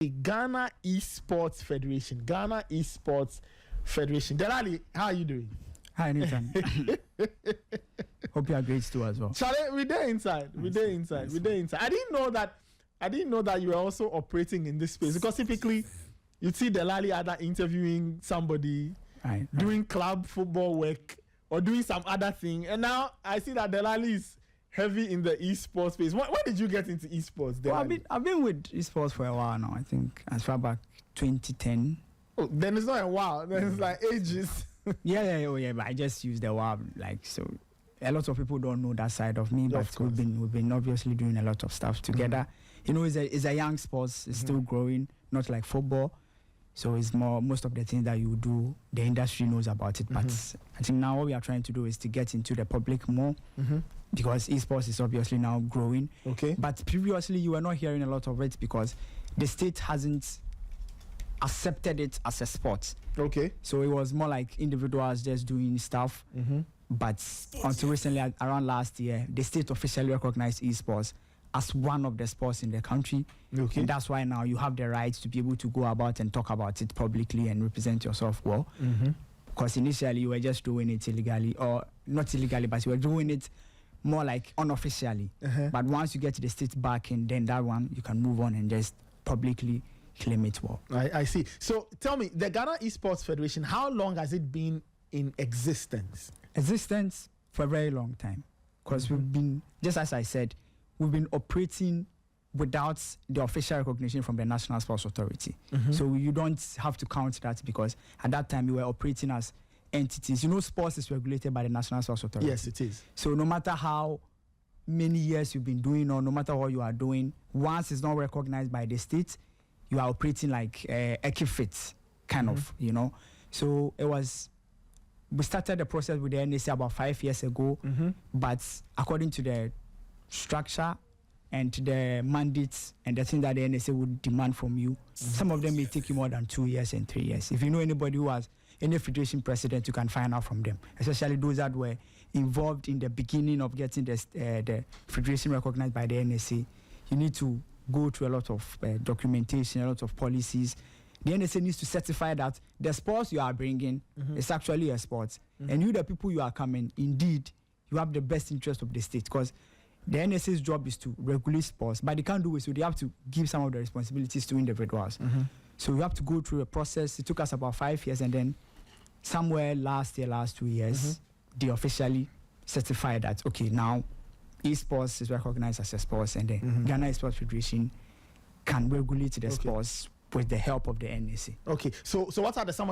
Ghana ESports Federation. Ghana ESports Federation. Delali, how are you doing? Hi, Nathan. Hope you are great too as well. Charlie, we're there inside. We're there inside. We're there inside. I didn't know that you were also operating in this space, because typically you see Delali either interviewing somebody, doing club football work, or doing some other thing. And now I see that Delali is heavy in the esports space. When did you get into esports? Well, I've been with esports for a while now. I think as far back 2010. Oh, then it's not a while. Then it's like ages. Yeah. But I just used the while, like, so. A lot of people don't know that side of me, but we've been obviously doing a lot of stuff together. You know, it's a young sport. It's still growing, not like football. So it's most of the things that you do, the industry knows about it. But I think now what we are trying to do is to get into the public more, because esports is obviously now growing. Okay. But previously you were not hearing a lot of it because the state hasn't accepted it as a sport. Okay. So it was more like individuals just doing stuff. But until recently, around last year, the state officially recognized esports as one of the sports in the country. Okay. And that's why now you have the right to be able to go about and talk about it publicly and represent yourself well. Because initially you were just doing it illegally, or not illegally, but you were doing it more like unofficially. But once you get to the state back, and then that one, you can move on and just publicly claim it well. I see. So tell me, the Ghana ESports Federation, how long has it been in existence? Existence for a very long time, because we've been, just as I said, we've been operating without the official recognition from the National Sports Authority. So you don't have to count that, because at that time we were operating as entities. You know, sports is regulated by the National Sports Authority. Yes, it is. So no matter how many years you've been doing, or no matter what you are doing, once it's not recognized by the state, you are operating like a fit kind of, you know. So we started the process with the NSA about 5 years ago, but according to the structure and to the mandates and the thing that the NSA would demand from you, some of them may take you more than 2 years and 3 years. If you know anybody who has any federation president, you can find out from them, especially those that were involved in the beginning of getting the federation recognized by the NSA. You need to go through a lot of documentation, a lot of policies. The NSA needs to certify that the sports you are bringing is actually a sport. And you, the people you are coming, indeed, you have the best interest of the state. Because the NSA's job is to regulate sports, but they can't do it, so they have to give some of the responsibilities to individuals. So you have to go through a process. It took us about 5 years, and then somewhere last 2 years, they officially certified that, okay, now esports is recognized as a sport, and the Ghana Esports Federation can regulate the sports with the help of the NSA. Okay, so what are some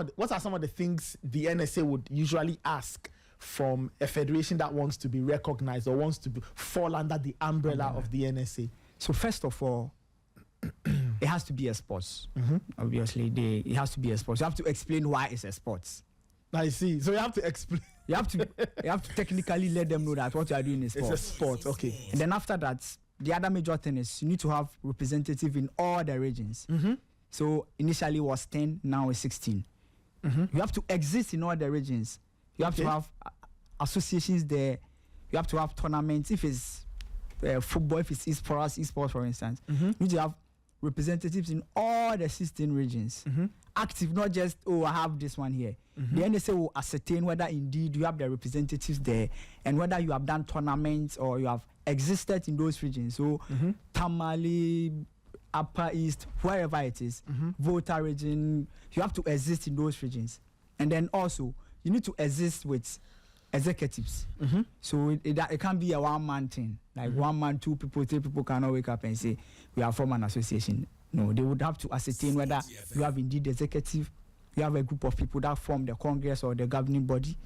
of the things the NSA would usually ask from a federation that wants to be recognized or wants to fall under the umbrella of the NSA? So first of all, it has to be a sport. Obviously, it has to be a sport. You have to explain why it's a sport. I see. So you have to explain. You have to technically let them know that what you are doing is sport. It's a sport. Okay. And then after that, the other major thing is you need to have representative in all the regions. So initially it was 10, now it's 16. You have to exist in all the regions. You have to have associations there. You have to have tournaments. If it's football, if it's esports, for instance, you need to have representatives in all the 16 regions. Active, not just, I have this one here. The NSA will ascertain whether indeed you have the representatives there, and whether you have done tournaments or you have existed in those regions. So Tamale, Upper East, wherever it is, Volta region, you have to exist in those regions. And then also, you need to exist with executives. So it can't be a one-man thing. Like 1 man, 2 people, 3 people cannot wake up and say, we are from an association. No, they would have to ascertain whether you have indeed executive, you have a group of people that form the Congress or the governing body,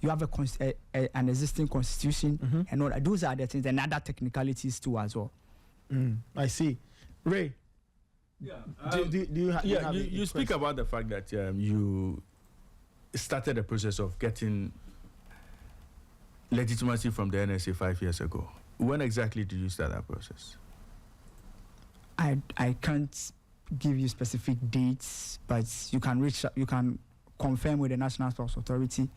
you have an existing constitution, and all that. Those are the things, and other technicalities too as well. I see. Ray, you speak about the fact that you started the process of getting legitimacy from the NSA 5 years ago. When exactly did you start that process? I can't give you specific dates, but you can confirm with the National Sports Authority,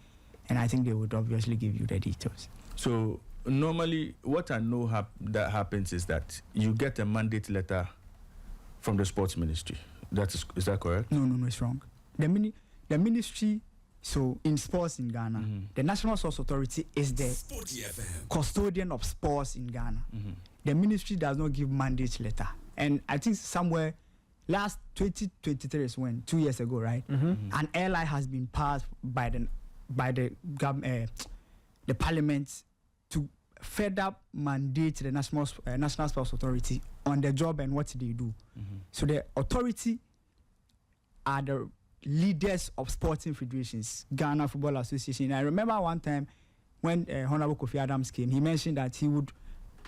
and I think they would obviously give you the details. So normally what I know that happens is that you get a mandate letter from the sports ministry. Is that correct? No, it's wrong. The ministry, so in sports in Ghana, the National Sports Authority is the custodian of sports in Ghana. The ministry does not give mandate letter. And I think somewhere last 2023 is when, 2 years ago, right? An airline has been passed by the parliament to further mandate the National Sports Authority on the job and what they do. So the authority are the leaders of sporting federations, Ghana Football Association. I remember one time when Honorable Kofi Adams came, he mentioned that he would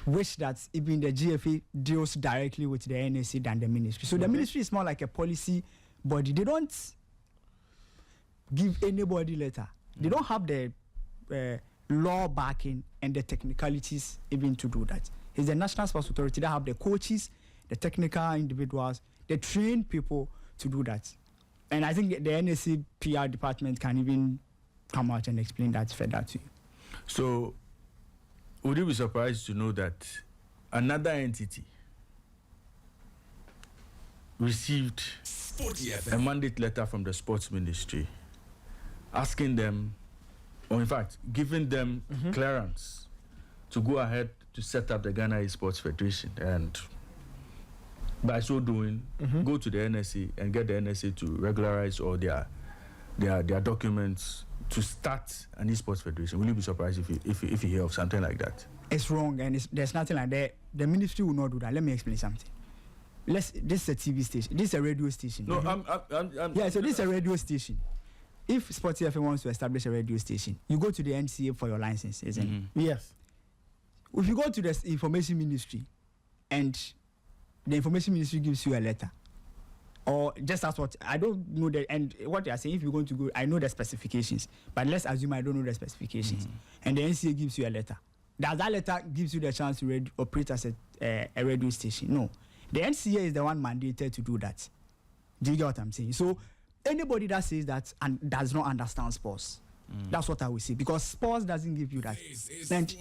wish that even the GFA deals directly with the NSC than the ministry. So the ministry is more like a policy body. They don't give anybody letter. They don't have the law backing and the technicalities even to do that. It's the National Sports Authority that have the coaches, the technical individuals, the trained people to do that. And I think the NSC PR department can even come out and explain that further to you. So, would you be surprised to know that another entity received a mandate letter from the sports ministry asking them, or in fact, giving them clearance to go ahead to set up the Ghana ESports Federation, and by so doing, go to the NSC and get the NSC to regularize all their documents to start an esports federation? Will you be surprised if you hear of something like that? It's wrong, and there's nothing like that. The ministry will not do that. Let me explain something. This is a TV station. This is a radio station. No, so this is a radio station. If SportyFM wants to establish a radio station, you go to the NCA for your license, isn't it? Yes. If you go to the information ministry, and the information ministry gives you a letter, or just as what I don't know and what they are saying, if you're going to go, I know the specifications, but let's assume I don't know the specifications, and the NCA gives you a letter. Does that letter gives you the chance to operate as a radio station? No. The NCA is the one mandated to do that. Do you get what I'm saying? So anybody that says that and does not understand sports, that's what I will say, because sports doesn't give you that. And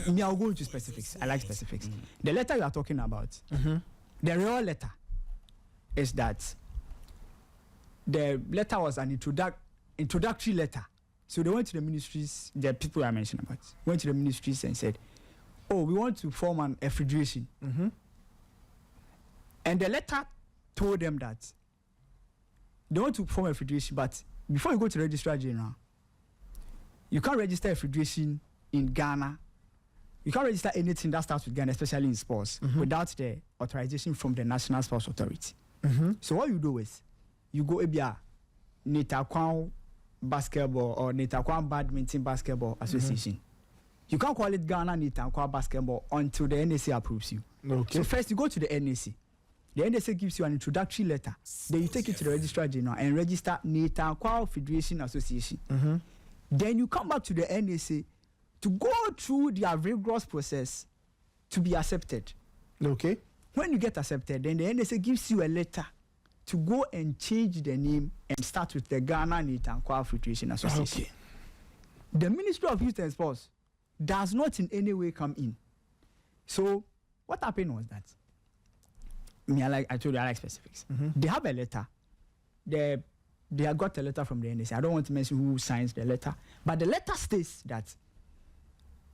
me, I'll go into specifics. I like specifics. The letter you are talking about, the real letter is that the letter was an introductory letter. So they went to the ministries, the people I mentioned about, went to the ministries and said, oh, we want to form a federation. And the letter told them that they want to form a federation, but before you go to the registrar general, you can't register a federation in Ghana. You can't register anything that starts with Ghana, especially in sports, without the authorization from the National Sports Authority. So what you do is, you go Ebia Netakwan Basketball or Netakwan Badminton Basketball Association. You can't call it Ghana Netakwan Basketball until the NSA approves you. Okay. So first you go to the NSA. The NSA gives you an introductory letter. Then you take it to the registrar general and register Netakwan Federation Association. Then you come back to the NSA to go through their rigorous process to be accepted. Okay. When you get accepted, then the NSA gives you a letter to go and change the name and start with the Ghana Netakwan Federation Association. Okay. The Ministry of Youth and Sports does not in any way come in. So what happened was that, I told you I like specifics. They have a letter. They have got a letter from the NSA. I don't want to mention who signs the letter, but the letter states that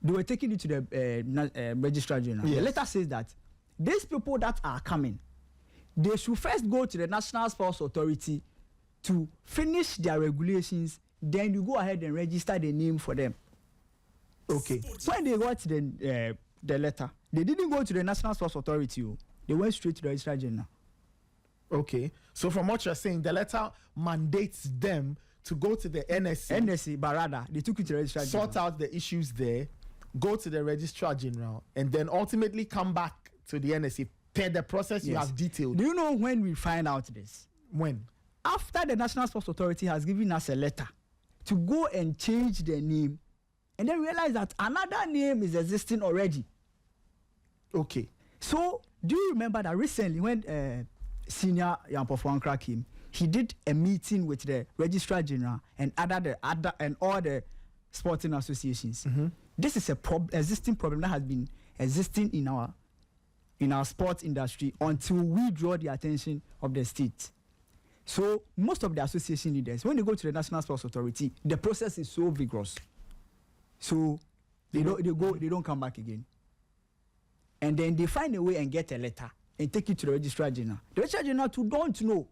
they were taking it to the registrar general. Yes. The letter says that these people that are coming, they should first go to the National Sports Authority to finish their regulations. Then you go ahead and register the name for them. Okay. When they got the letter, they didn't go to the National Sports Authority. They went straight to the registrar general. Okay. So from what you're saying, the letter mandates them to go to the NSC. But rather, they took it to the registrar general. Sort out the issues there, go to the registrar general, and then ultimately come back to the NSC per the process you have detailed. Do you know when we find out this? When? After the National Sports Authority has given us a letter to go and change the name, and then realize that another name is existing already. Okay. So, do you remember that recently when Senior Yampofuankra came, he did a meeting with the Registrar General and all the sporting associations. This is a existing problem that has been existing in our in our sports industry until we draw the attention of the state. So most of the association leaders, when they go to the National Sports Authority, the process is so vigorous. So they don't come back again. And then they find a way and get a letter and take it to the Registrar General. The Registrar General too don't know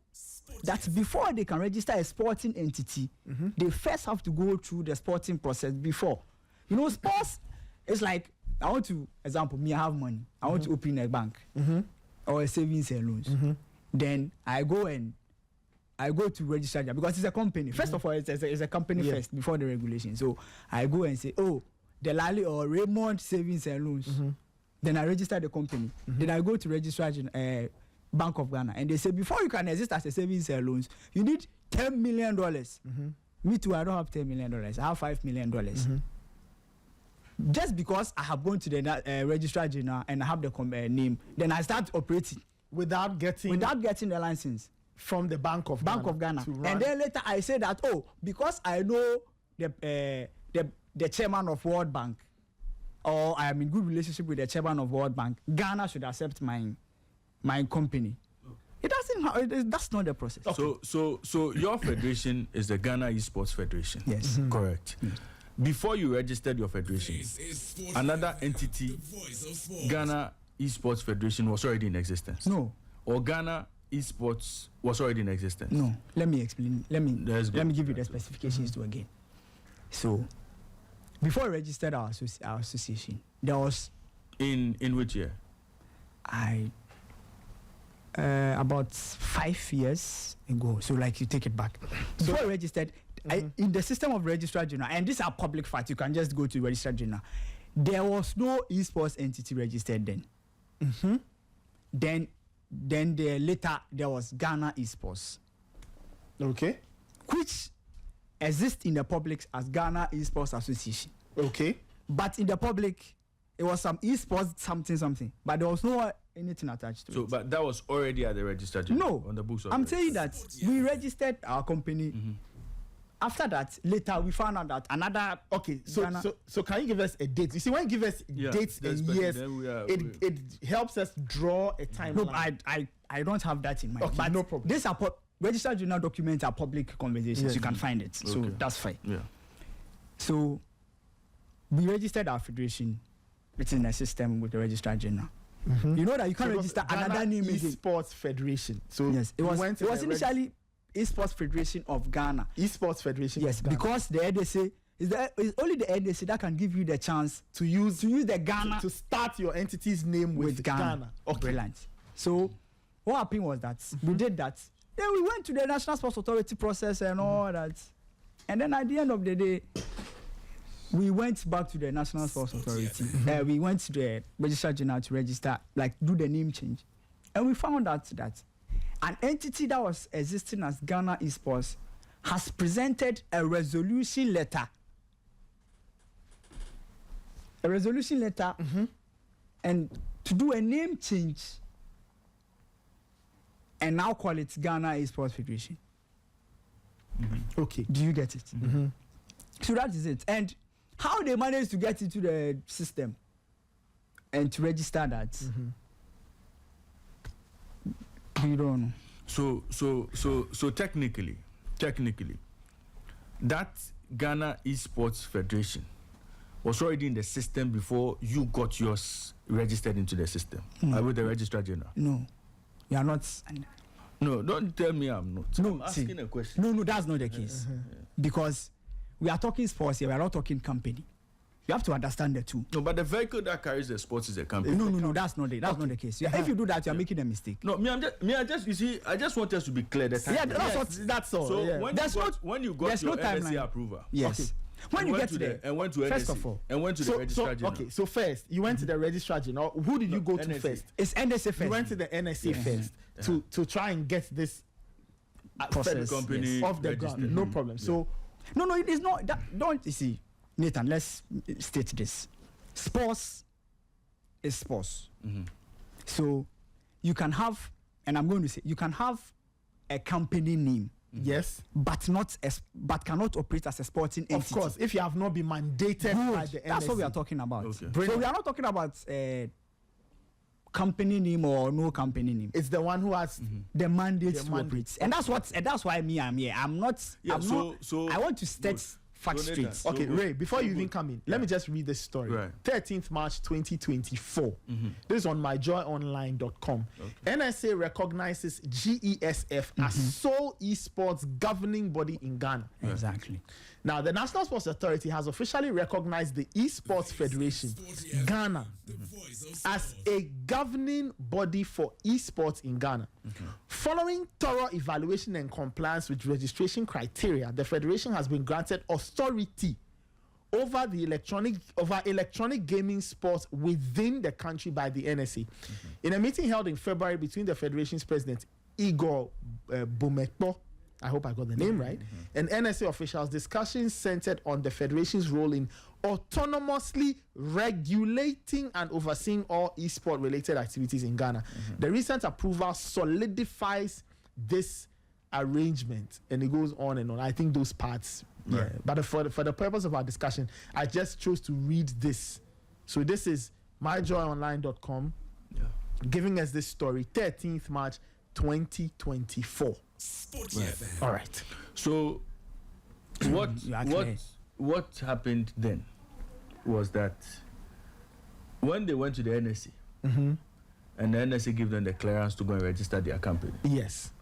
that before they can register a sporting entity, they first have to go through the sporting process before. You know, sports is like, I want to, example, me, I have money. I want to open a bank or a savings and loans. Then I go to register because it's a company. First of all, it's a company first before the regulation. So I go and say, oh, the Lally or Raymond Savings and Loans. Then I register the company. Then I go to registration Bank of Ghana, and they say before you can exist as a savings and loans, you need $10 million. Me too, I don't have $10 million. I have $5 million. Just because I have gone to the registrar general and I have the name, then I start operating without getting the license from the Bank of Ghana. And then later I say that, oh, because I know the chairman of World Bank, or I am in good relationship with the chairman of World Bank, Ghana should accept my company. It doesn't. That's not the process. Okay. So your federation is the Ghana ESports Federation. Yes, correct. Before you registered your federation, another entity, Ghana ESports Federation, was already in existence. No. Or Ghana ESports was already in existence. No. Let me explain. Let me give you the specifications too again. So, before I registered our association, there was in which year? About 5 years ago. So like you take it back. Before I registered, in the system of Registrar General, and these are public facts, you can just go to Registrar General. There was no esports entity registered then. Then later there was Ghana Esports. Okay. Which exists in the public as Ghana ESports Association. Okay. But in the public, it was some esports something. But there was no anything attached to it. So, but that was already at the Registrar General? No. On the books of I'm saying that we registered our company. After that, later we found out that another. Okay, so can you give us a date? You see, when you give us dates and years, it helps us draw a timeline. No, I don't have that in mind. Okay, but no problem. These are registered journal documents are public conversations. Yes. You can find it, so that's fine. Yeah. So we registered our federation within the system with the registrar general. You know that you can't register another name again. ESports Federation. So yes, it was initially ESports Federation of Ghana. ESports Federation. Yes, of Ghana. because the NSA is only the NSA that can give you the chance to use the Ghana to start your entity's name with Ghana. Okay. Brilliant. So what happened was that we did that. Then we went to the National Sports Authority process and all that. And then at the end of the day, we went back to the National Sports Authority. We went to the Registrar General to register, do the name change. And we found out that an entity that was existing as Ghana Esports has presented a resolution letter. And to do a name change and now call it Ghana Esports Federation. Okay. Do you get it? So that is it. And how they managed to get into the system and to register that, you don't know. So technically, that Ghana Esports Federation was already in the system before you got yours registered into the system with the Registrar General. No, you are not. No, don't tell me I'm not. No, I'm asking a question. No, that's not the case. Because we are talking sports here, we are not talking company. You have to understand the two. No, but the vehicle that carries the sports is a company. No, that's not the case. If you do that, you are making a mistake. No, I just want us to be clear. That's all. So when you got your NSA approval, yes. Okay. When you get to there, and went to first NSA, of all, and went to the Registrar General. Okay, so first you went to the Registrar General. Who did you go to first? It's NSA first. You went to the NSA first to try and get this process company off the ground. No problem. So no, it is not. Don't you see, Nathan? Let's state this: sports is sports. So you can have, and I'm going to say, you can have a company name. Yes, but cannot operate as a sporting entity. Of course, if you have not been mandated by the NSA. That's what we are talking about. Okay. So we are not talking about company name or no company name. It's the one who has the mandate to operate, and that's why me I'm here. I'm not. So I want to state facts straight. Okay, Ray, before you even come in, let me just read this story. Right. 13th March 2024. This is on myjoyonline.com. Okay. NSA recognizes GESF as sole esports governing body in Ghana. Exactly. Now, the National Sports Authority has officially recognized the ESports Federation, Ghana, as a governing body for esports in Ghana. Following thorough evaluation and compliance with registration criteria, the Federation has been granted authority over electronic gaming sports within the country by the NSA. In a meeting held in February between the Federation's president, Igor Bometo, I hope I got the name right, and NSA officials, discussions centered on the Federation's role in autonomously regulating and overseeing all esport-related activities in Ghana. The recent approval solidifies this arrangement, and it goes on and on. I think those parts, but for the purpose of our discussion, I just chose to read this. So this is myjoyonline.com giving us this story, 13th March 2024. SportyFM. All right. So what happened then was that when they went to the NSA and the NSA gave them the clearance to go and register their company. Yes.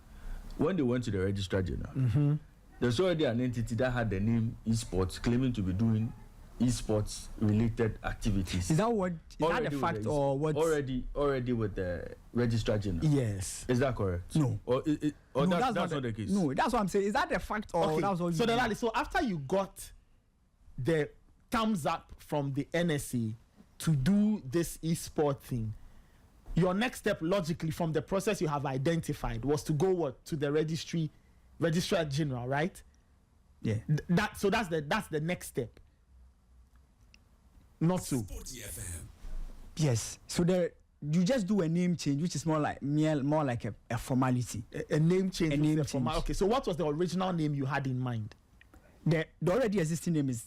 When they went to the registrar general, there's already an entity that had the name esports claiming to be doing esports related activities. Is that the fact or what? Already with the registrar general. Yes. Is that correct? No. Or that's not the case. No, that's what I'm saying. Is that the fact or that's what? So after you got the thumbs up from the NSA to do this esport thing, your next step logically from the process you have identified was to go to the registrar general, right? Yeah. That's the next step. Not so. Yes. So you just do a name change, which is more like a formality. A name change. A name change. Okay. So what was the original name you had in mind? The already existing name is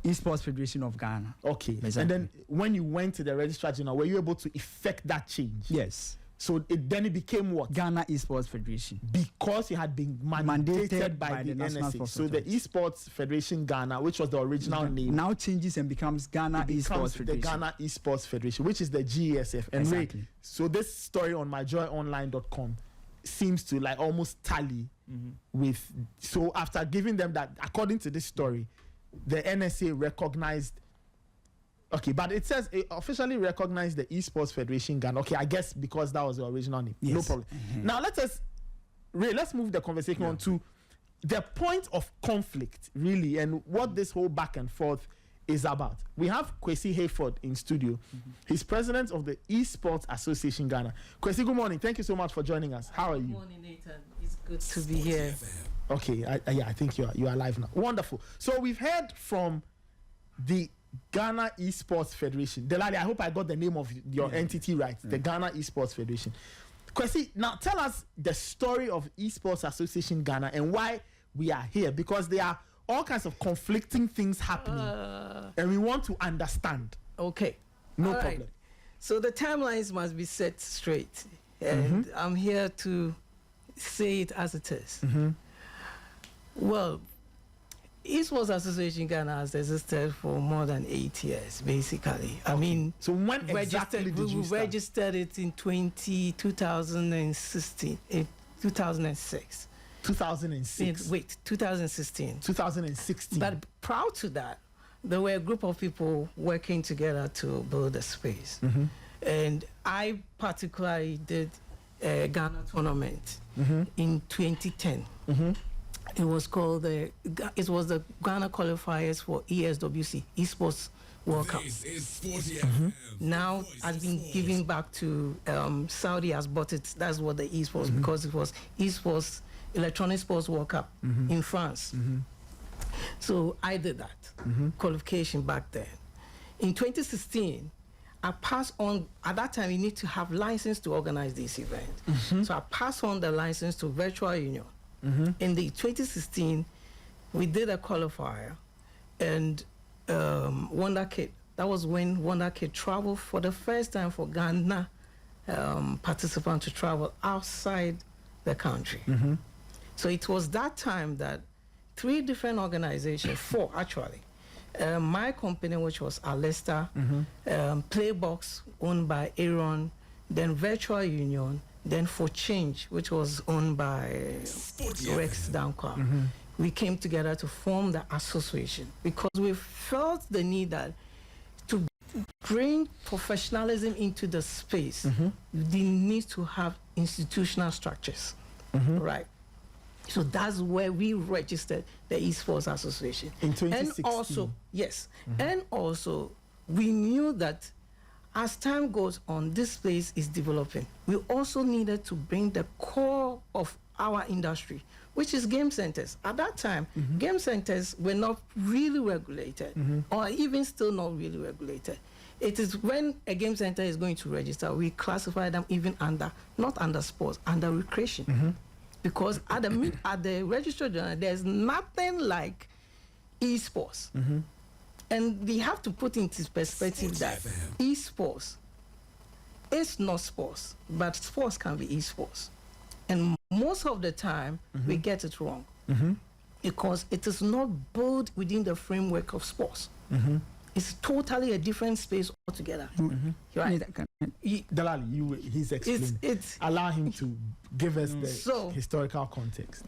ESports Federation of Ghana. Okay. Exactly. And then when you went to the registrar general, were you able to effect that change? Yes. So then it became what? Ghana ESports Federation. Because it had been mandated by the NSA. So the ESports Federation Ghana, which was the original name, now changes and becomes Ghana ESports Federation. The Ghana ESports Federation, which is the GESF. And exactly. So this story on myjoyonline.com seems to like almost tally with. So after giving them that, according to this story, the NSA recognized. Okay, but it says it officially recognized the ESports Federation Ghana. Okay, I guess because that was the original name. Yes. No problem. Now let's move the conversation on to the point of conflict, really, and what this whole back and forth is about. We have Kwesi Hayford in studio. He's president of the ESports Association Ghana. Kwesi, good morning. Thank you so much for joining us. How are you? Good morning, Nathan. It's good to be here. Okay, I think you are live now. Wonderful. So we've heard from the Ghana Esports Federation. Delali, I hope I got the name of your entity right. The Ghana Esports Federation. Kwesi, now tell us the story of ESports Association Ghana and why we are here, because there are all kinds of conflicting things happening and we want to understand. Okay. No all problem. Right. So the timelines must be set straight, and I'm here to say it as it is. Well, ESports Association Ghana has existed for more than 8 years, basically. I mean, so when exactly did you start? Registered it in 2016, 2006. 2006. 2016. 2016. But prior to that, there were a group of people working together to build a space. And I particularly did a Ghana tournament in 2010. It was called the Ghana qualifiers for ESWC, Esports World Cup. Now has been given back to Saudi, has bought it. That's what the esports, because it was esports electronic sports World Cup in France. So I did that qualification back then. In 2016, I passed on. At that time, you need to have license to organize this event. So I passed on the license to Virtual Union. In the 2016, we did a qualifier, and Wonder Kid. That was when Wonder Kid traveled for the first time for Ghana participants to travel outside the country. So it was that time that 3 different organizations, 4 actually, my company, which was Alesta, Playbox, owned by Aaron, then Virtual Union, then For Change, which was owned by Rex Dankwa. We came together to form the association because we felt the need that to bring professionalism into the space, they need to have institutional structures, right? So that's where we registered the ESports Association. In 2016. And also, yes, and also we knew that as time goes on, this space is developing. We also needed to bring the core of our industry, which is game centers. At that time, game centers were not really regulated, or even still not really regulated. It is when a game center is going to register, we classify them even under, not under sports, under recreation. Because at the registrar general, there's nothing like esports. And we have to put into perspective that esports is not sports, but sports can be esports. And most of the time, we get it wrong because it is not built within the framework of sports. It's totally a different space altogether. Right? Delali, he's explaining. Allow him to give us the historical context.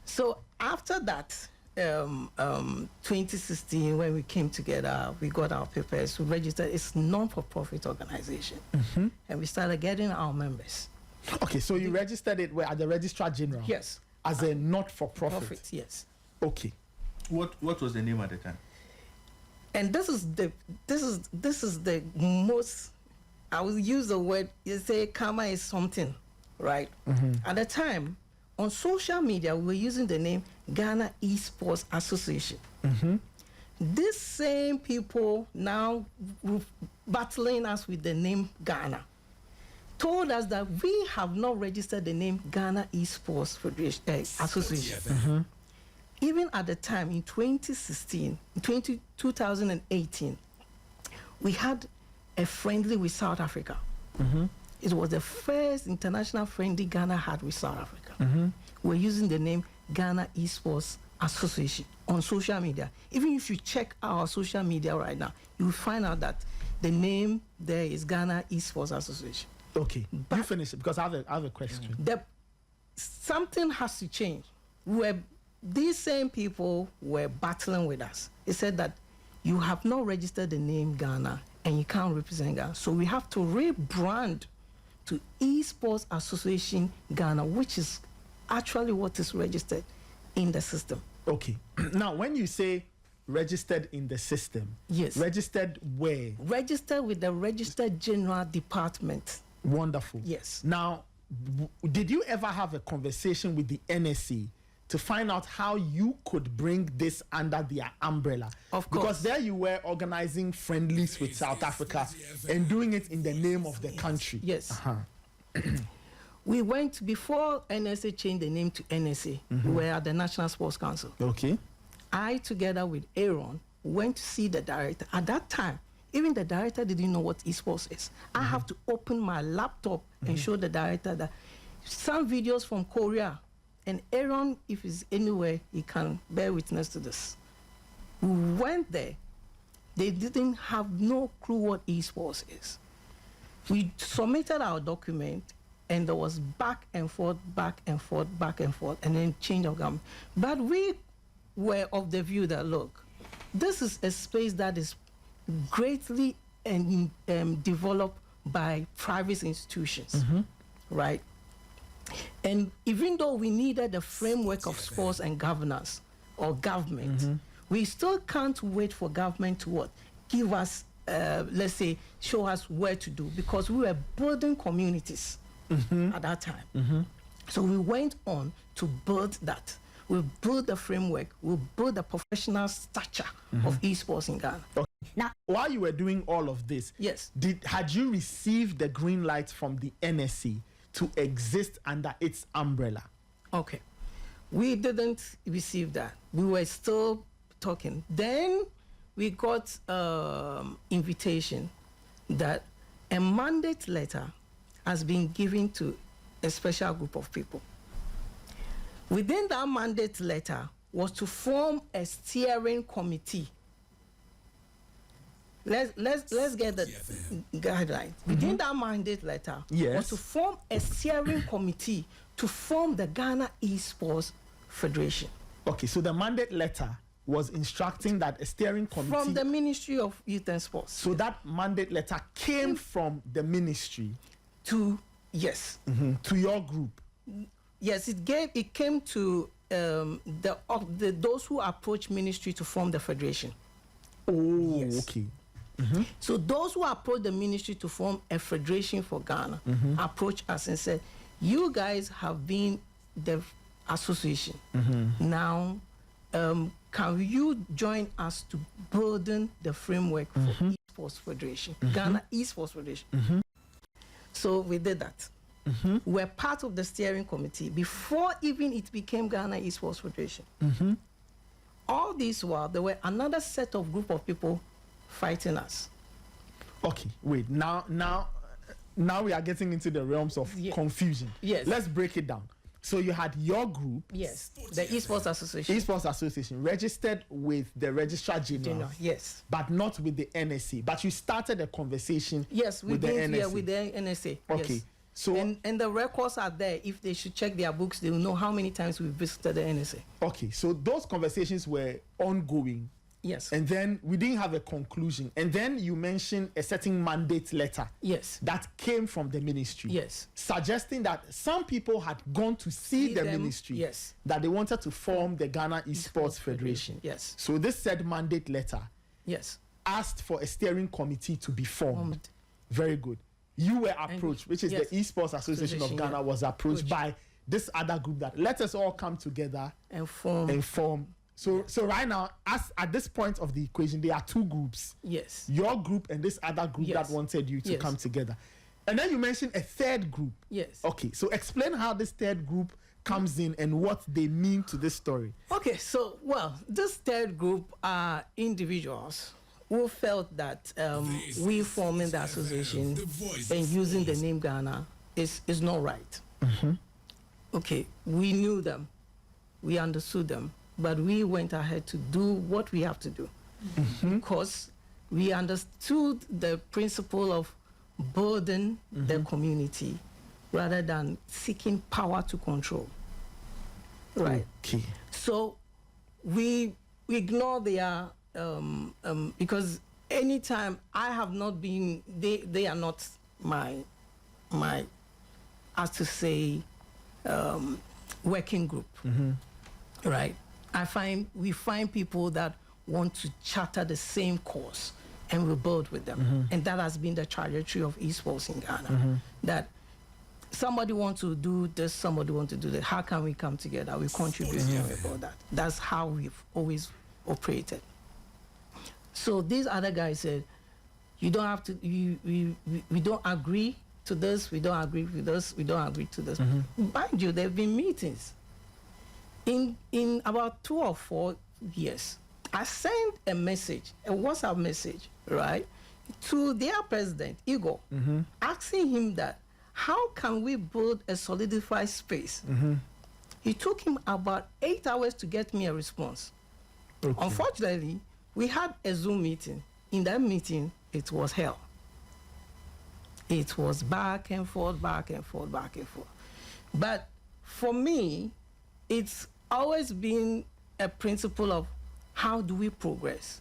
So after that, 2016, when we came together, we got our papers, we registered. It's non-for-profit organization, and we started getting our members. Okay, so you registered it at the Registrar General? Yes. As a not-for-profit? Profit, yes. Okay. What was the name at the time? And this is the most, I will use the word, you say karma is something, right? At the time, on social media, we were using the name Ghana ESports Association. These same people now battling us with the name Ghana told us that we have not registered the name Ghana ESports Federation, Association. Even at the time, in 2016, 2018, we had a friendly with South Africa. It was the first international friendly Ghana had with South Africa. We're using the name Ghana ESports Association on social media. Even if you check our social media right now, you will find out that the name there is Ghana ESports Association. Okay, you finish it because I have a question. Something has to change. These same people were battling with us. They said that you have not registered the name Ghana and you can't represent Ghana. So we have to rebrand to ESports Association Ghana, which is actually what is registered in the system. Okay. Now, when you say registered in the system, yes. Registered where? Registered with the Registrar General Department. Wonderful. Yes. Now, did you ever have a conversation with the NSC to find out how you could bring this under their umbrella? Of course. Because there you were organizing friendlies with South Africa and doing it in the name of the country. Yes. We went, before NSA changed the name to NSA, we were at the National Sports Council. Okay. I, together with Aaron, went to see the director. At that time, even the director didn't know what esports is. I have to open my laptop and show the director that some videos from Korea. And Aaron, if he's anywhere, he can bear witness to this. We went there. They didn't have no clue what esports is. We submitted our document, and there was back and forth, and then change of government. But we were of the view that, look, this is a space that is greatly developed by private institutions, right? And even though we needed the framework of sports and governance or government, we still can't wait for government to what? Give us, let's say, show us where to do, because we were building communities at that time. So we went on to build that. We built the framework, we built the professional stature of esports in Ghana. Okay. Now, while you were doing all of this, yes, had you received the green light from the NSC to exist under its umbrella? Okay. We didn't receive that. We were still talking. Then we got invitation that a mandate letter has been given to a special group of people. Within that mandate letter was to form a steering committee. Let's get the guidelines. Within that mandate letter was to form a steering committee to form the Ghana ESports Federation. Okay, so the mandate letter was instructing that a steering committee from the Ministry of Youth and Sports. So that mandate letter came from the ministry to to your group. Yes, it came to those who approached ministry to form the federation. Oh, okay. So those who approached the ministry to form a federation for Ghana approached us and said, you guys have been the association. Now, can you join us to broaden the framework for ESports Federation, Ghana ESports Federation? So we did that. We're part of the steering committee before even it became Ghana ESports Federation. All this while, there were another set of group of people fighting us. Okay, wait. Now we are getting into the realms of confusion. Yes. Let's break it down. So you had your group. Yes. The ESports Association. ESports Association registered with the Registrar General. Yes. But not with the NSA. But you started a conversation. Yes, with the NSA. Yeah, with the NSA. Okay. Yes. So and the records are there. If they should check their books, they will know how many times we visited the NSA. Okay. So those conversations were ongoing. Yes. And then we didn't have a conclusion. And then you mentioned a certain mandate letter. Yes. That came from the ministry. Yes. Suggesting that some people had gone to see the ministry. Yes. That they wanted to form the Ghana ESports Federation. Yes. So this said mandate letter. Yes. Asked for a steering committee to be formed. Very good. You were approached, which is the ESports Association of Ghana was approached by this other group that let us all come together and form. So right now, at this point of the equation, there are two groups. Yes. Your group and this other group that wanted you to come together. And then you mentioned a third group. Yes. Okay, so explain how this third group comes in and what they mean to this story. Okay, so, this third group are individuals who felt that we forming the association and using the name Ghana is not right. Okay, we knew them. We understood them. But we went ahead to do what we have to do because we understood the principle of burden the community rather than seeking power to control. Right. Okay. So we ignore their because anytime I have not been, they are not my as to say working group. Right. We find people that want to charter the same course and we build with them. And that has been the trajectory of esports in Ghana. That somebody wants to do this, somebody wants to do that. How can we come together? We contribute and we build that. That's how we've always operated. So these other guys said, you don't have to, we don't agree to this, we don't agree with this, we don't agree to this. Mind you, there have been meetings. In about 2 or 4 years, I sent a message, a WhatsApp message, right, to their president, Igor, asking him that, how can we build a solidified space? It took him about 8 hours to get me a response. Okay. Unfortunately, we had a Zoom meeting. In that meeting, it was hell. It was back and forth, back and forth, back and forth. But for me, it's always been a principle of how do we progress,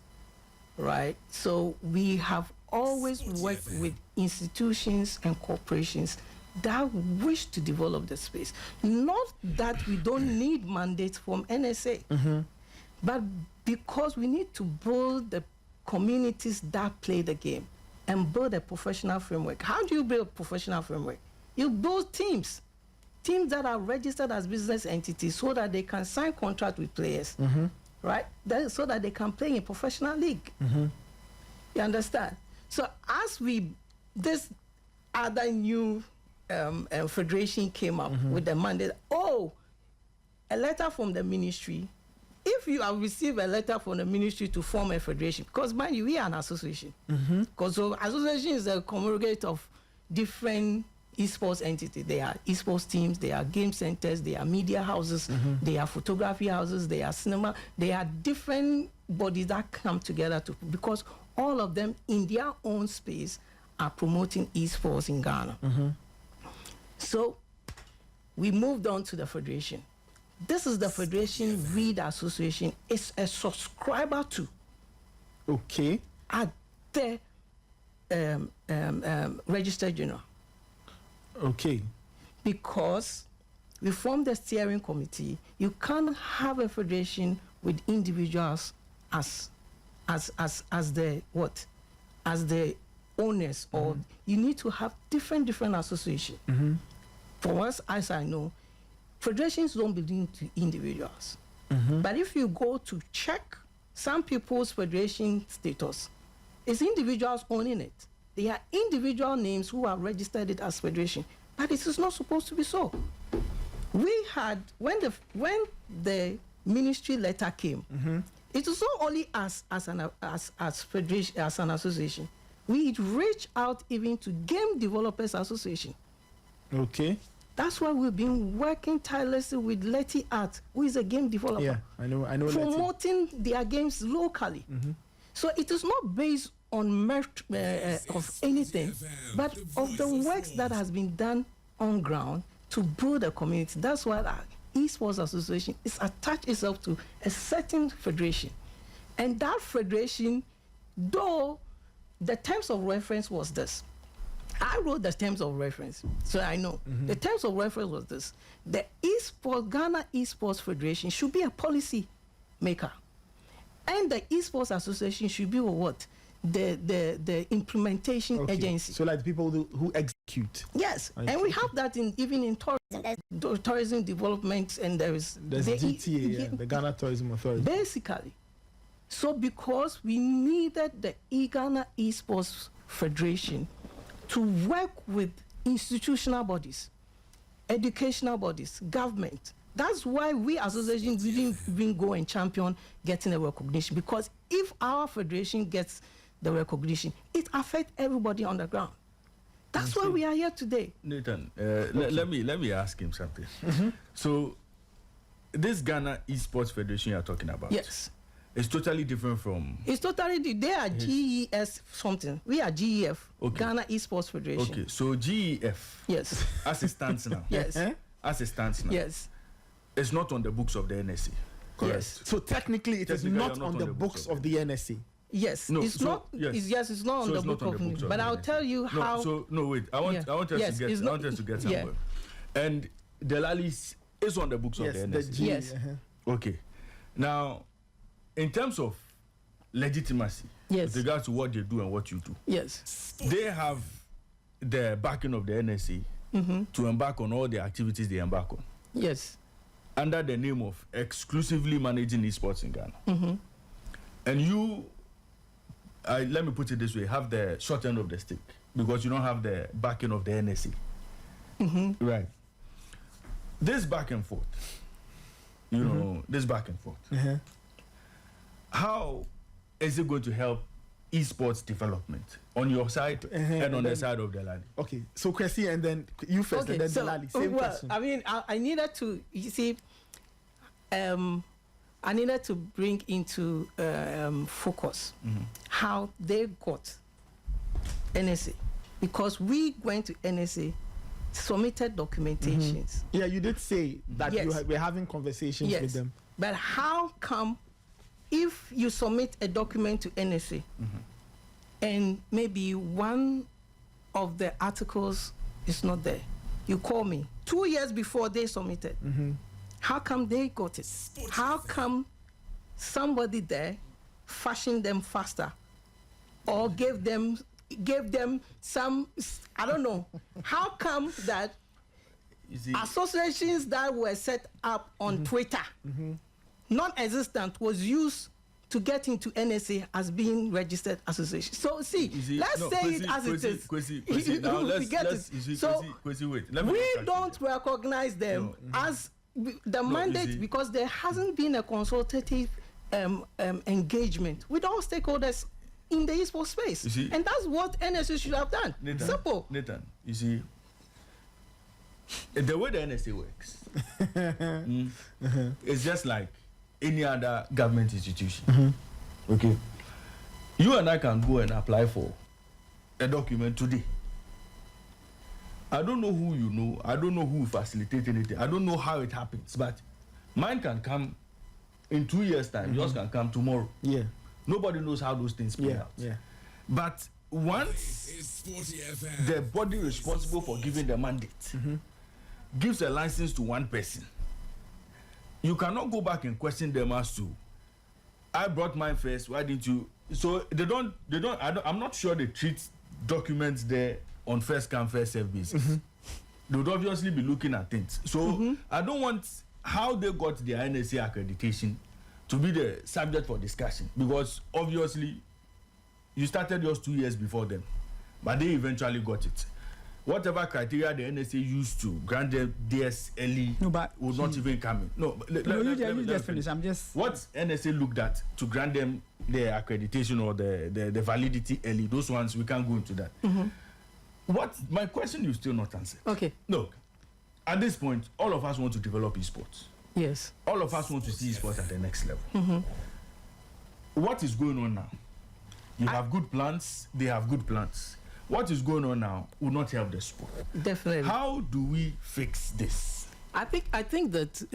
right? So we have always worked with institutions and corporations that wish to develop the space. Not that we don't need mandates from NSA, but because we need to build the communities that play the game and build a professional framework. How do you build a professional framework? You build teams that are registered as business entities so that they can sign contract with players, right? So that they can play in a professional league. You understand? So as this other new federation came up with the mandate, a letter from the ministry. If you have received a letter from the ministry to form a federation, because mind you, we are an association. Because association is a conglomerate of different esports entity. They are esports teams, they are game centers, they are media houses, they are photography houses, they are cinema. They are different bodies that come together because all of them in their own space are promoting esports in Ghana. So we moved on to the federation. This is the federation we, the association, is a subscriber to. Okay. At the Register General. Okay. Because we formed the steering committee. You can't have a federation with individuals as the what? As the owners, or you need to have different associations. For us, as I know, federations don't belong to individuals. But if you go to check some people's federation status, it's individuals owning it. They are individual names who are registered it as federation, but it is not supposed to be so. We had, when the ministry letter came, it was not only as federation, as an association. We reached out even to Game Developers Association. Okay. That's why we've been working tirelessly with Letty Art, who is a game developer. Yeah, I know. Promoting their games locally. So it is not based on merit of anything, but of the works that has been done on ground to build a community. That's why the ESports Association is attached itself to a certain federation. And that federation, though the terms of reference was this. I wrote the terms of reference, so I know. The terms of reference was this. The Ghana Esports Federation should be a policy maker. And the Esports Association should be what? The implementation agency. So like the people who execute. Yes, and we have that even in tourism development, and there's GTA, the Ghana Tourism Authority. Basically. So because we needed the Ghana Esports Federation to work with institutional bodies, educational bodies, government. That's why we associations didn't go and champion getting a recognition, because if our federation gets the recognition, it affects everybody on the ground. That's why we are here today. Nathan, let me ask him something. So this Ghana Esports Federation you're talking about, yes, it's totally different from... It's totally... They are GES something. We are GEF, Ghana Esports Federation. Okay, so GEF... Yes. As it stands now. Yes. As it stands now. Yes. It's not on the books of the NSC. Correct. Yes. So technically it is not on the books of the NSC. Yes. No, it's so, not... Yes. It's not on the book of the... But I'll tell you how... Wait. I want us to get somewhere. And Delali is on the books of the NSC. Yes. Okay. Now... In terms of legitimacy, with regards to what they do and what you do, yes, they have the backing of the NSC to embark on all the activities they embark on. Yes. Under the name of exclusively managing esports in Ghana. And you, let me put it this way, have the short end of the stick because you don't have the backing of the NSC. Right. This back and forth, this back and forth. How is it going to help esports development on your side and on the side of Delali? Okay, so Kwesi, and then you first, and then Delali. Same question. I mean, I needed to, you see, I needed to bring into focus how they got NSA, because we went to NSA, submitted documentations. Yeah, you did say that you were having conversations with them. But how come if you submit a document to NSA and maybe one of the articles is not there, you call me 2 years before they submitted, how come they got it? How come somebody there fashioned them faster or gave them some, I don't know. How come that associations that were set up on Twitter, non-existent, was used to get into NSA as being registered association? So let's say it as it is. We don't recognize them as the mandate because there hasn't been a consultative engagement with all stakeholders in the esports space. And that's what NSA should have done. Nathan, Simple. Nathan, you see, the way the NSA works, it's just like any other government institution. Okay, you and I can go and apply for a document today. I don't know who you know. I don't know who facilitated anything. I don't know how it happens, but mine can come in 2 years' time. Yours can come tomorrow. Yeah. Nobody knows how those things play out. Yeah. But once the body responsible for giving the mandate gives a license to one person, you cannot go back and question them as to, I brought mine first, why didn't you? So I'm not sure they treat documents there on first come first serve basis. They would obviously be looking at things. So I don't want how they got their NSA accreditation to be the subject for discussion, because obviously you started yours 2 years before them, but they eventually got it. Whatever criteria the NSA used to grant them DS early would not even come in. No, you just finish. I'm just what NSA looked at to grant them their accreditation or the validity early. Those ones we can't go into that. What my question you still not answered. Okay. Look, at this point, all of us want to develop esports. Yes. All of us want to see esports at the next level. What is going on now? You have good plans, they have good plans. What is going on now will not help the sport. Definitely. How do we fix this? I think that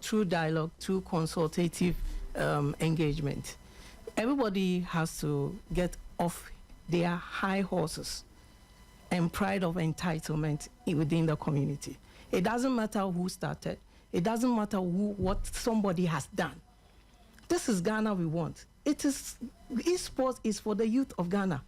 through dialogue, through consultative engagement, everybody has to get off their high horses and pride of entitlement within the community. It doesn't matter who started. It doesn't matter what somebody has done. This is Ghana we want. Esports is for the youth of Ghana.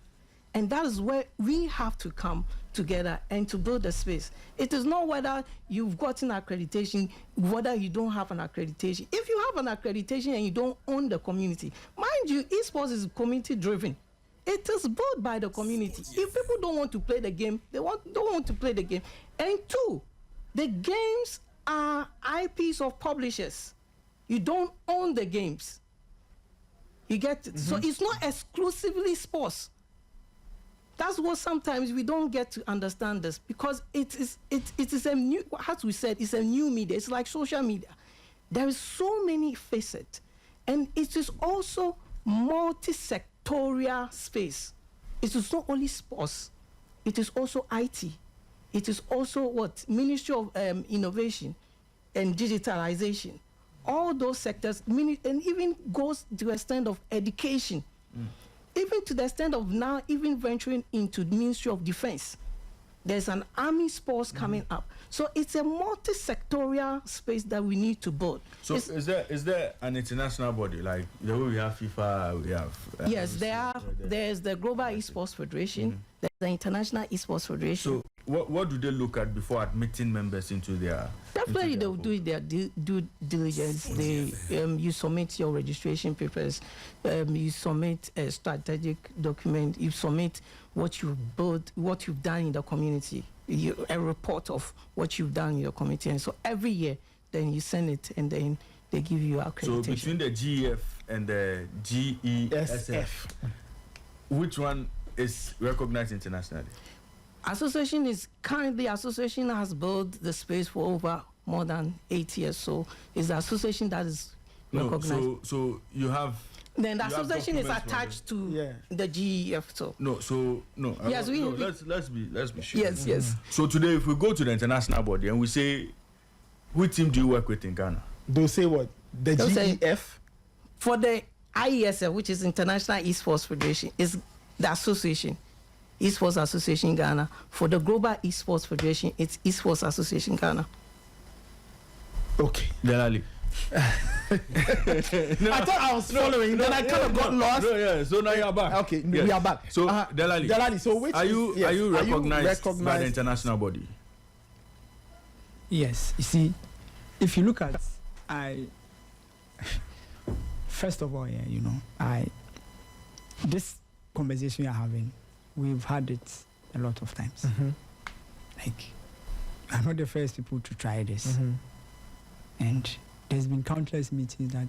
And that is where we have to come together and to build a space. It is not whether you've gotten accreditation, whether you don't have an accreditation. If you have an accreditation and you don't own the community, mind you, esports is community driven. It is built by the community. If people don't want to play the game, don't want to play the game. And two, the games are IPs of publishers. You don't own the games. You get it? So it's not exclusively sports. That's what sometimes we don't get to understand this, because it is a new, as we said, it's a new media. It's like social media. There is so many facets, and it is also multi-sectorial space. It is not only sports. It is also IT. It is also Ministry of Innovation and Digitalization. All those sectors, and even goes to the extent of education. Even to the extent of now even venturing into the Ministry of Defense. There's an army sports coming up. So it's a multi-sectorial space that we need to build. So is there an international body, like the way we have FIFA, we have... yes, there's the Global ESports Federation, there's the International ESports Federation. So what do they look at before admitting members into their... Definitely they'll do their due diligence. You submit your registration papers, you submit a strategic document, you submit what you've built, what you've done in the community, a report of what you've done in your community. And so every year, then you send it, and then they give you accreditation. So between the GEF and the GESF, which one is recognized internationally? Association has built the space for over more than 8 years. So it's the association that is recognized. So you have... Then the association is attached to the GEF. So yes, let's be sure. Yes. So today, if we go to the international body and we say, which team do you work with in Ghana? They'll say what? The GEF? For the IESF, which is International Esports Federation, is the association. Esports Association Ghana. For the Global Esports Federation, it's Esports Association Ghana. Okay. Delali. I thought I was following, then I kind of got lost. So now you are back. Okay, we are back. So Delali, so which are you recognized by the international body? Yes. You see, if you look at first of all, this conversation we are having, we've had it a lot of times. Like, I'm not the first people to try this. And there's been countless meetings that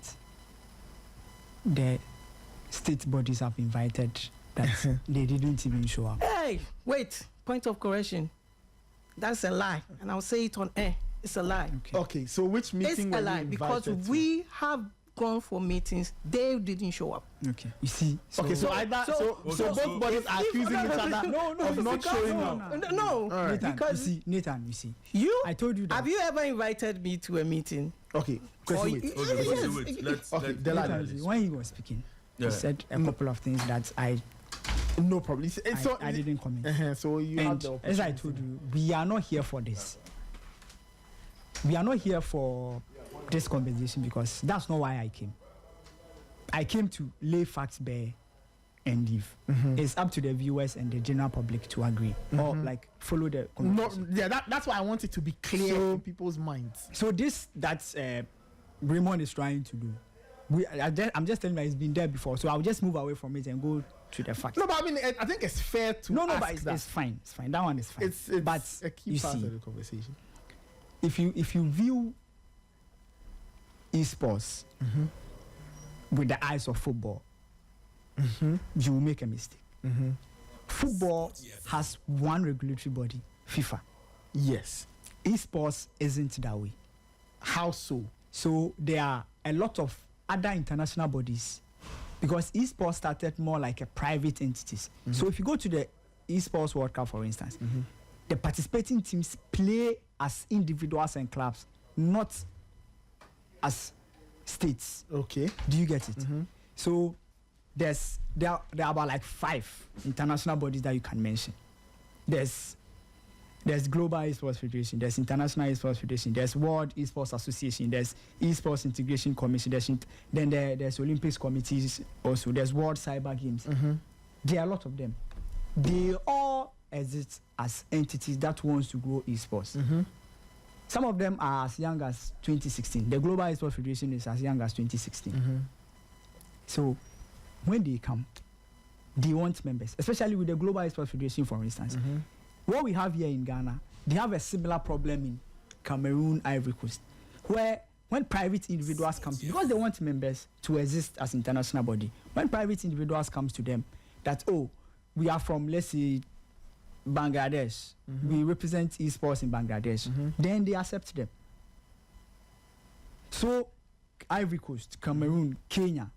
the state bodies have invited that they didn't even show up. Hey, wait, point of correction. That's a lie, and I'll say it on air. It's a lie. Okay, so which meeting It's a lie because we have gone for meetings. They didn't show up. Okay, you see. So both bodies are accusing each other of not showing up. No, right. because Nathan, you see. I told you that. Have you ever invited me to a meeting? Okay, Wait. Let's Nathan, when he was speaking, he said a couple of things that I didn't comment. So you and have the opportunity. as I told you, we are not here for this. We are not here for this conversation because that's not why I came. I came to lay facts bare and leave. It's up to the viewers and the general public to agree or like follow the conversation. That's why I want it to be clear in people's minds. So this that's Raymond is trying to do. I'm just telling you, it's been there before. So I'll just move away from it and go to the facts. No, but I mean, I think it's fair to ask but that. it's fine. It's fine. That one is fine. It's but a key part of the conversation. If you view esports with the eyes of football, you will make a mistake. Football has one regulatory body, FIFA. Yes. Esports isn't that way. How so? So there are a lot of other international bodies because esports started more like a private entities. So if you go to the esports World Cup, for instance, the participating teams play as individuals and clubs, not as states. Okay. Do you get it? So there are about like 5 international bodies that you can mention. There's Global ESports Federation, there's International ESports Federation, there's World ESports Association, there's ESports Integration Commission, there's Olympics committees also, there's World Cyber Games. There are a lot of them. They all exist as entities that wants to grow esports. Some of them are as young as 2016. The Global ESports Federation is as young as 2016. So when they come, they want members, especially with the Global ESports Federation, for instance. What we have here in Ghana, they have a similar problem in Cameroon, Ivory Coast, where when private individuals come to, because they want members to exist as international body, when private individuals comes to them that, oh, we are from, let's say, Bangladesh, we represent esports in Bangladesh, then they accept them. So Ivory Coast, Cameroon, Kenya,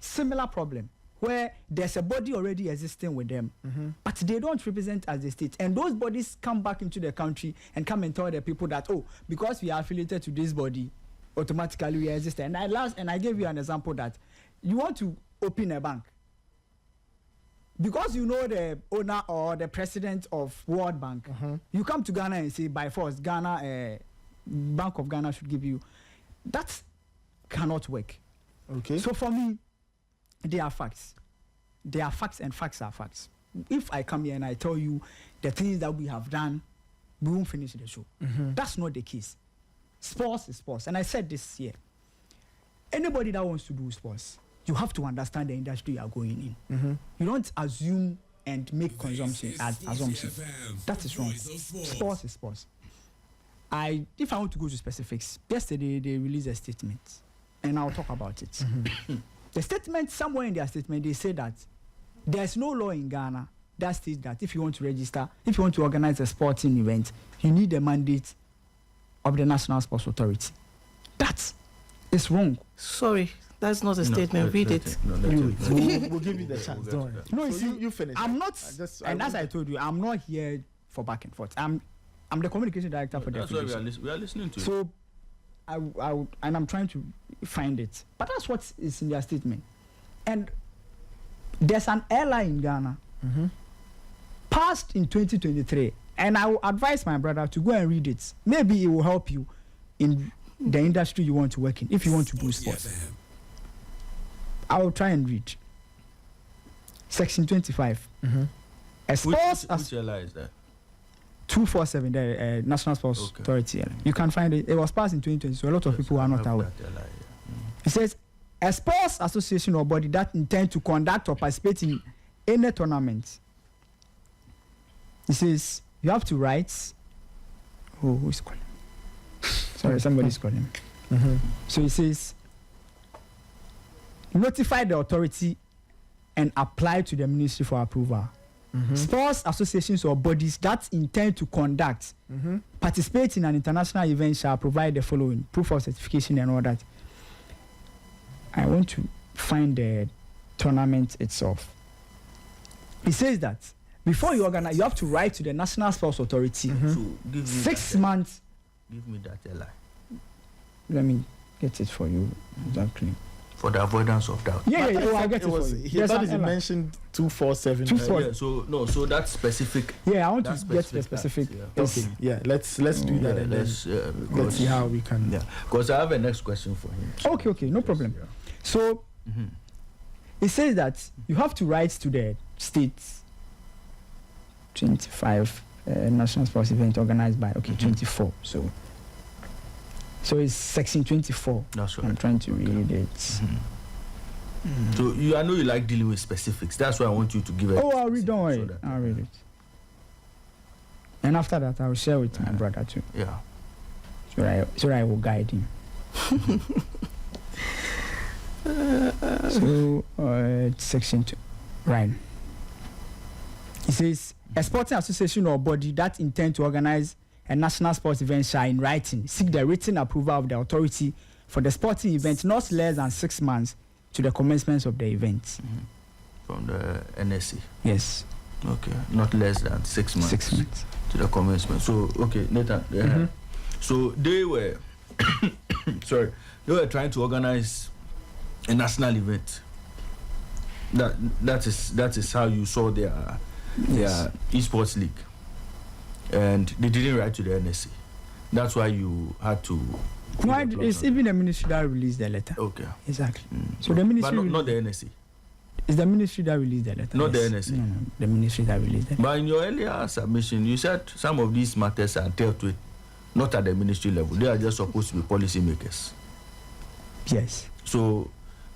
similar problem, where there's a body already existing with them, but they don't represent as the state. And those bodies come back into the country and come and tell the people that, oh, because we are affiliated to this body, automatically we exist. And I gave you an example that you want to open a bank. Because you know the owner or the president of World Bank, you come to Ghana and say, by force, Ghana, Bank of Ghana should give you. That cannot work. Okay. So for me, they are facts. They are facts, and facts are facts. If I come here and I tell you the things that we have done, we won't finish the show. That's not the case. Sports is sports. And I said this here. Anybody that wants to do sports, you have to understand the industry you are going in. You don't assume and make consumption as assumption. That is wrong. Sports is sports. If I want to go to specifics, yesterday they released a statement, and I'll talk about it. The statement, somewhere in their statement, they say that there's no law in Ghana that states that if you want to register, if you want to organize a sporting event, you need a mandate of the National Sports Authority. That is wrong. Sorry, that's not a statement. Read it. We'll give you the chance. No, so you finish. I'm not, and as I told you, I'm not here for back and forth. I'm the communication director for the affiliation. That's why we are listening to. So, and I'm trying to find it, but that's what is in their statement. And there's an airline in Ghana passed in 2023, and I will advise my brother to go and read it. Maybe it will help you in the industry you want to work in, if you want to do sports. I will try and read section 25. Which airline is that? 247, the National Sports Authority. You can find it. It was passed in 2020, so a lot of people are not aware. It says, a sports association or body that intend to conduct or participate in any tournament. It says, you have to write. Oh, who is calling? Sorry, somebody's calling. So it says, notify the authority and apply to the ministry for approval. sports associations or bodies that intend to conduct, participate in an international event shall provide the following: proof of certification and all that. I want to find the tournament itself. It says that before you organize, you have to write to the National Sports Authority. So give me 6 that, months. Give me that LI. Let me get it for you exactly. For the avoidance of doubt. Yeah, oh, I get it was, for you. He thought he mentioned 247. 247. Yeah, so that's specific. Yeah, I want to That's get the specific, specific. yeah. Okay, yeah, let's do that and let's let's see how we can. Yeah, because I have a next question for him. So Okay, no problem. yeah. So it says that you have to write to the states. 25 national sports event organized by 24. So it's section 24. That's right. I'm trying to read it. So I know you like dealing with specifics. That's why I want you to give it. Oh, I'll read. Don't worry. I'll read it. And after that, I'll share with my brother too. Yeah. So I will guide him. So it's section 2, right? It says a sporting association or body that intend to organize a national sports event shall, in writing, seek the written approval of the authority for the sporting event not less than 6 months to the commencement of the event. From the NSC. Yes. Okay, not less than 6 months. 6 months. To the commencement. So okay, Nathan. So they were sorry, they were trying to organize a national event. That is how you saw their esports league, and they didn't write to the NSC. That's why you had to. No, it's even the ministry that released the letter. Okay. Exactly. So the ministry. But not the NSC. It's the ministry that released the letter. Not yes. the NSC. No, the ministry that released the letter. But in your earlier submission, you said some of these matters are dealt with not at the ministry level. They are just supposed to be policy makers. Yes. So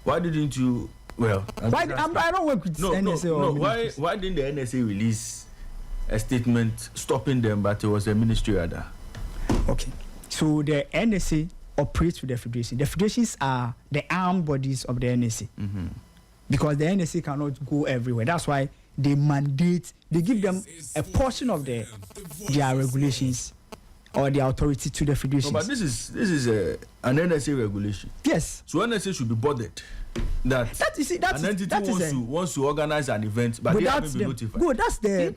why didn't you? Well, I don't work with NSA or ministries. Why didn't the NSA release a statement stopping them, but it was the ministry rather? Okay. So the NSA operates with the federation. The federations are the armed bodies of the NSA. Because the NSA cannot go everywhere. That's why they mandate, they give them a portion of their regulations or the authority to the federations. No, but this is an NSA regulation. Yes. So NSA should be bothered that an entity wants to organize an event, but they haven't been notified. Good, that's the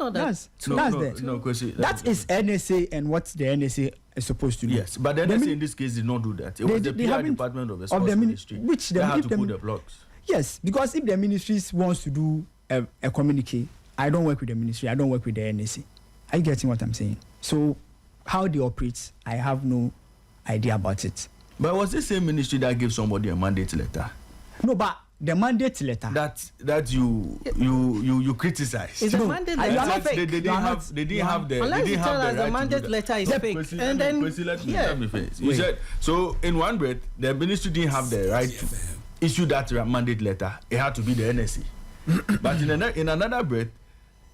that is NSA and what the NSA is supposed to do. Yes, but the NSA in this case did not do that. It was the PR department of the sports ministry which they had to pull the blocks. Yes, because if the ministry wants to do a communique, I don't work with the ministry, I don't work with the NSA. Are you getting what I'm saying? So how they operate, I have no idea about it. But was the same ministry that gave somebody a mandate letter? No, but the mandate letter that you criticize. It's a mandate letter. They didn't have the unless you tell us the mandate letter is fake, and then let me finish. You said so in one breath the ministry didn't have the right to issue that mandate letter. It had to be the NSC. But in another breath,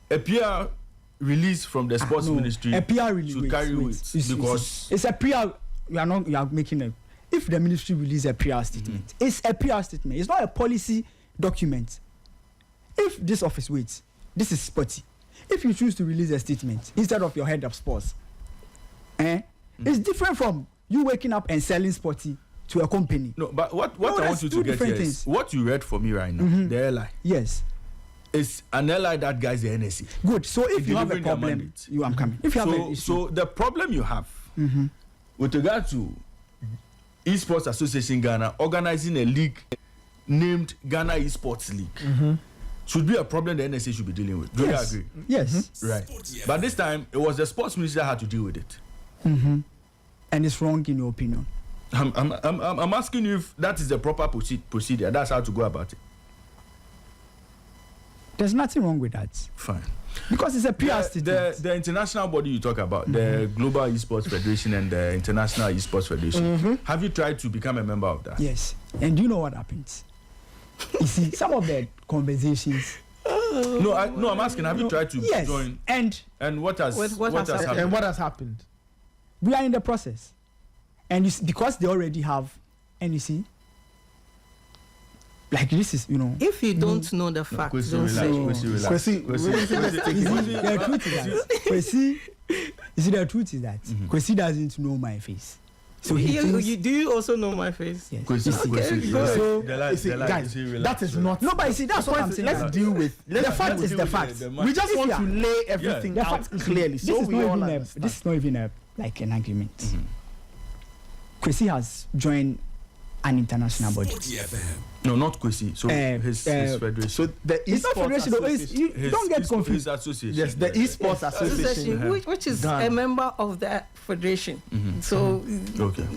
a PR release from the sports ministry a PR release should carry weight because it's a PR. You are making a. If the ministry release a PR statement, it's a PR statement. It's not a policy document. If this office waits, this is Sporty. If you choose to release a statement instead of your head of sports, it's different from you waking up and selling Sporty to a company. No, but what I want you to get here is what you read for me right now. The LI. Yes. It's an LI that guy's the NSC. Good. So if you have a problem, I'm coming. If you have an issue. So the problem you have with regard to ESports Association Ghana organizing a league named Ghana ESports League should be a problem the NSA should be dealing with. Do you agree? Yes. Right. But this time it was the sports minister that had to deal with it. And it's wrong in your opinion. I'm asking you if that is the proper procedure. That's how to go about it. There's nothing wrong with that. Fine. Because it's a PR statement. The international body you talk about, the Global ESports Federation and the International ESports Federation, have you tried to become a member of that? Yes. And do you know what happens? You see, some of the conversations. No, I'm asking, have you tried to join? And what has happened? And what has happened? We are in the process. And because they already have, and you see, Like this is, you know. If you don't know the fact, don't say. The truth is that Kwesi, you see, the truth is that Kwesi doesn't know my face. So do you also know my face? Yes. So guys, that is not. No, but you see, that's what I'm saying. Let's deal with. The fact is the fact. We just want to lay everything out clearly, so we all understand. This is not even like an argument. Kwesi has joined an international body. No, not Kwesi. So his federation. So the ESports Association. You don't get confused. His association. Yes, the ESports Association, which is a member of the federation. So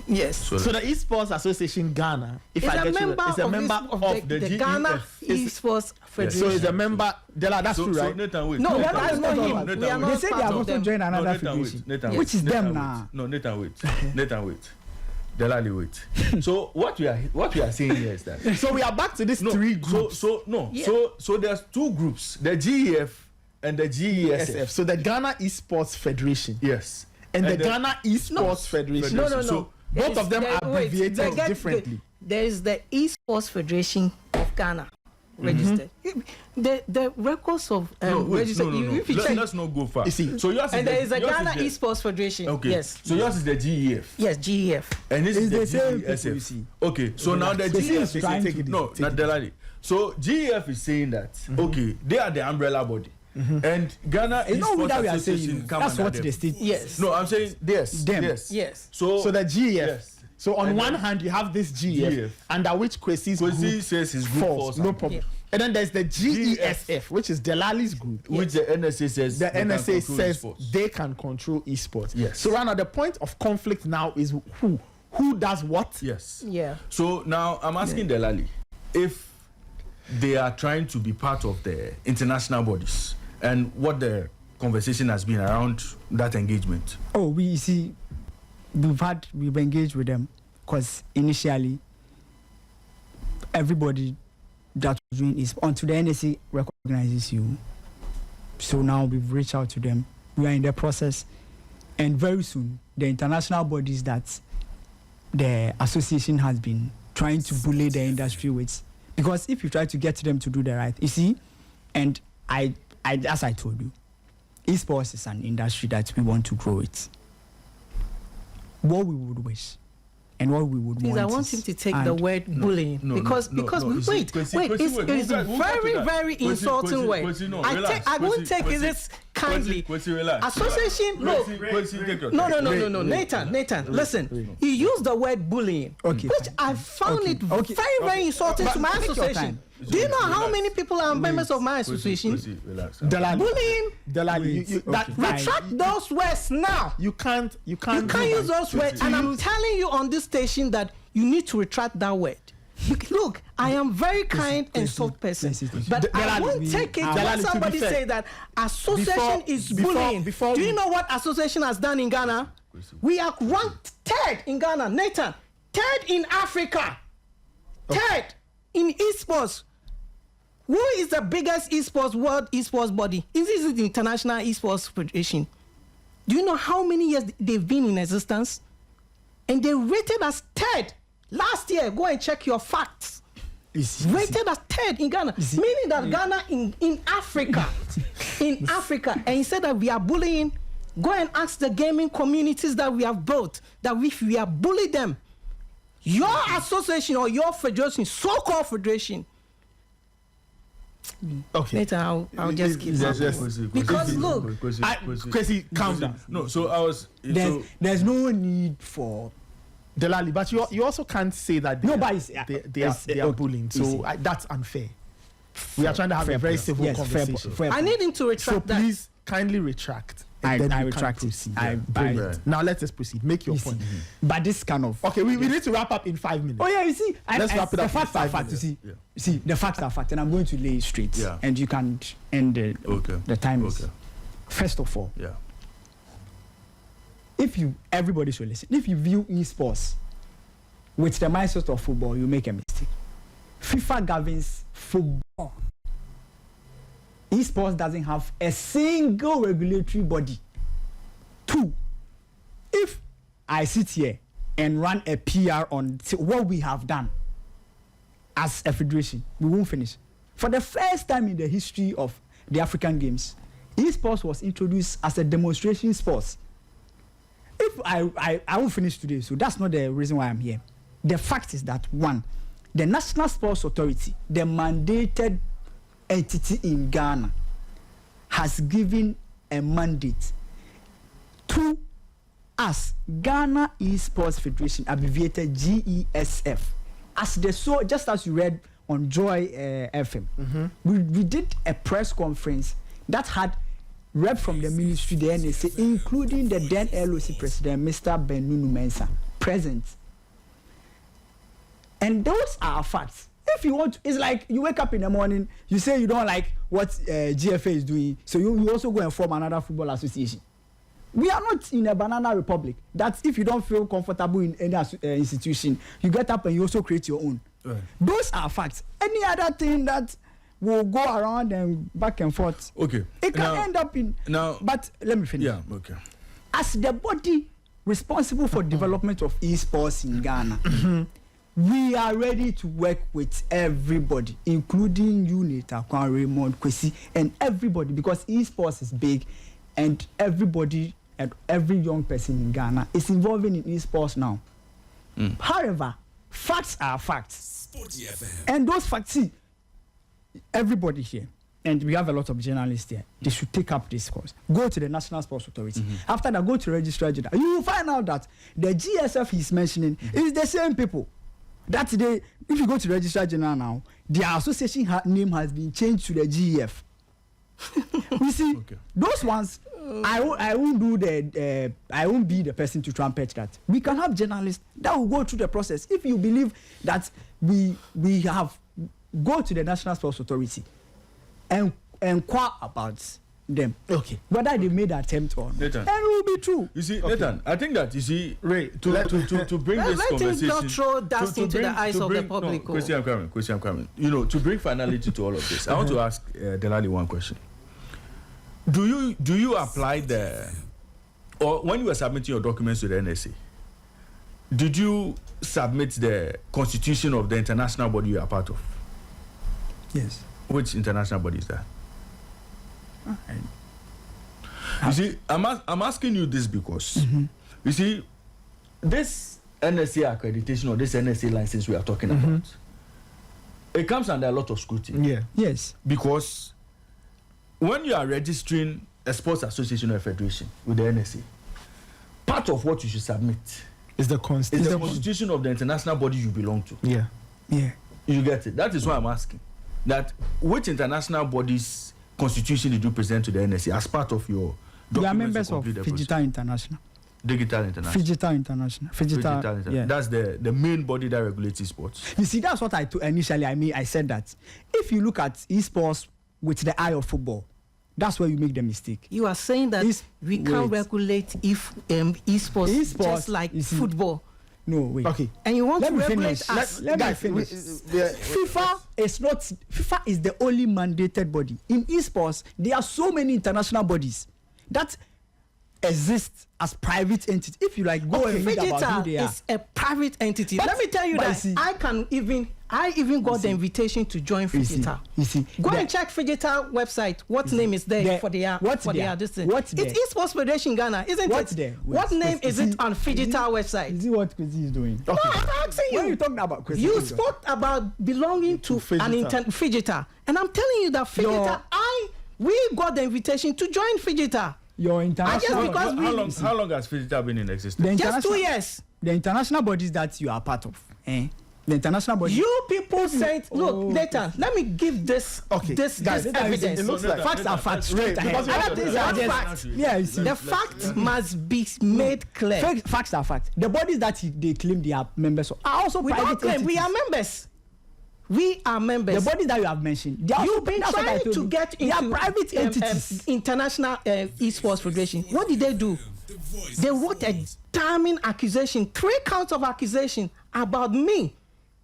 yes. So the ESports Association Ghana, if it's I get you, is a member of the Ghana ESports Federation. So it's a member. That's true, right? No, that is not him. They say they have also joined another federation, which is them now. No, Nathan, wait. Delali, wait. So what we are saying here is that. So we are back to this three groups. So there's two groups: the GEF and the GESF. So the Ghana ESports Federation. Yes. And the Ghana ESports Federation. No. So both of them are abbreviated differently. There is the ESports Federation of Ghana. Registered. The records of registered. Let's not go far. You see, so yours and there is a Ghana ESports Federation. Okay. Yes. So yours is the GEF. Yes, GEF. And this is the same GESF. Okay. So now the GEF is trying to not Delali. So GEF is saying that they are the umbrella body. And Ghana ESports Association. That's what they state. Yes. No, I'm saying yes. Them. Yes. So the GEF. Yes. So on one hand, you have this GEF, under which Kwesi's group says his group falls. No problem. And then there's the GESF, which is Delali's group, which the NSA says they can control esports. Yes. So right now the point of conflict now is who does what? Yes. Yeah. So now I'm asking Delali if they are trying to be part of the international bodies and what the conversation has been around that engagement. Oh, we've engaged with them because initially everybody that was doing is until the NSA recognizes you. So now we've reached out to them. We are in the process, and very soon the international bodies that the association has been trying to bully the industry with, because if you try to get them to do the right, you see, and I as I told you, esports is an industry that we want to grow it. What we would wish and what we would want. I want him to take the word bullying because wait, it's a very insulting word. I won't take it kindly. Association, no, Nathan, listen. You use the word bullying, which I found it very insulting to my association. Do you know how many people are members of my association? Bullying. Retract those words now. You can't use those words. And I'm telling you on this station that you need to retract that word. Look, I am very kind and soft person, but I won't take it when somebody say that association is bullying. Do you know what association has done in Ghana? We are ranked third in Ghana, Nathan. Third in Africa. Third in esports. Who is the biggest world esports body? This is the International Esports Federation. Do you know how many years they've been in existence? And they rated us third. Last year, go and check your facts. Rated as third in Ghana. Meaning that Ghana in Africa. In Africa. And he said that we are bullying. Go and ask the gaming communities that we have built, that if we are bullying them, your association or your federation, so-called federation, okay. Later, I'll just keep because look, Kwesi, calm down. No, so I was. There's no need for Delali, but you also can't say that they are bullying. So that's unfair. We are trying to have a very civil conversation. Fair. I need him to retract that. So please kindly retract. I retract it. Now let us proceed. Make your point. But this kind of we need to wrap up in 5 minutes. Oh yeah, you see, let's wrap it up. The facts are fact. You see, the facts are fact, and I'm going to lay it straight. Yeah. And you can end the time. Is, first of all, everybody should listen. If you view esports with the mindset of football, you make a mistake. FIFA governs football. Esports doesn't have a single regulatory body. 2, if I sit here and run a PR on what we have done, as a federation, we won't finish. For the first time in the history of the African Games, esports was introduced as a demonstration sport. If I won't finish today, so that's not the reason why I'm here. The fact is that, one, the National Sports Authority, the mandated entity in Ghana, has given a mandate to us, Ghana ESports Federation, abbreviated GESF, as just as you read on Joy FM. We did a press conference that had rep from the ministry, the NSA, including the then LOC president, Mr. Benunu Mensah, present. And those are facts. If you want, it's like you wake up in the morning, you say you don't like what GFA is doing, so you also go and form another football association. We are not in a banana republic. That if you don't feel comfortable in any institution, you get up and you also create your own. Right. Those are facts. Any other thing that will go around and back and forth, okay, it can end up in. Now, but let me finish. Yeah, okay. As the body responsible for development of esports in Ghana, we are ready to work with everybody, including you, Nita, Kwan, Raymond, Kwesi, and everybody, because esports is big, and everybody and every young person in Ghana is involving in esports now. However, facts are facts. And those facts, see, everybody here, and we have a lot of journalists here, they should take up this course. Go to the National Sports Authority. After that, go to Registrar General. You will find out that the GSF he's mentioning is the same people. That's if you go to Registrar General now, their association name has been changed to the GEF. You see, those ones, I won't be the person to trumpet that. We can have journalists that will go through the process. If you believe that we have, go to the National Sports Authority and inquire about them. Okay. Whether they made an attempt or not. Nathan. And it will be true. You see, Nathan, I think that, you see, Ray, to bring this conversation. Let him not throw dust into the eyes of the public. No, question, I'm coming. You know, to bring finality to all of this, I want to ask Delali one question. Do you apply or when you were submitting your documents to the NSA, did you submit the constitution of the international body you are part of? Yes. Which international body is that? You see, I'm asking you this because, you see, this NSA accreditation or this NSA license we are talking about, it comes under a lot of scrutiny. Yeah. Yes. Because when you are registering a sports association or a federation with the NSA, part of what you should submit is the constitution of the international body you belong to. Yeah. Yeah. You get it? That is why I'm asking. That which international body's constitution did you present to the NSA as part of your documents? We are members of Digital International. Digital International. Digital International. Digital International. Yeah. That's the main body that regulates esports. You see, that's what initially I said that if you look at esports with the eye of football, that's where you make the mistake. You are saying that we can't regulate esports just like football. No, wait. Okay. And you want to regulate us. Let me finish. FIFA is the only mandated body. In esports, there are so many international bodies that exist as private entities. If you go and read about who they are. Is a private entity. Let me tell you that I even got the invitation to join Fijita. Go and check Fijita website. What name is there for their this thing? It's ESports Federation Ghana, isn't it? What name is it on Fijita website? Is it what Kwesi is doing? No, I'm asking you. What are you talking about, Kwesi? You spoke about belonging to Fijita, and I'm telling you that Fijita, we got the invitation to join Fijita. Your international. How long has Fijita been in existence? Just 2 years. The international bodies that you are part of. The international body. You people said, look, Nathan, let me give this evidence. It looks like facts are facts. The fact must be made clear. Facts are facts. The bodies that they claim they are members of are also private entities. We are members. We are members. The bodies that you have mentioned, you've been trying to get into private entities. International Esports Federation. What did they do? They wrote a damning accusation, 3 counts of accusation about me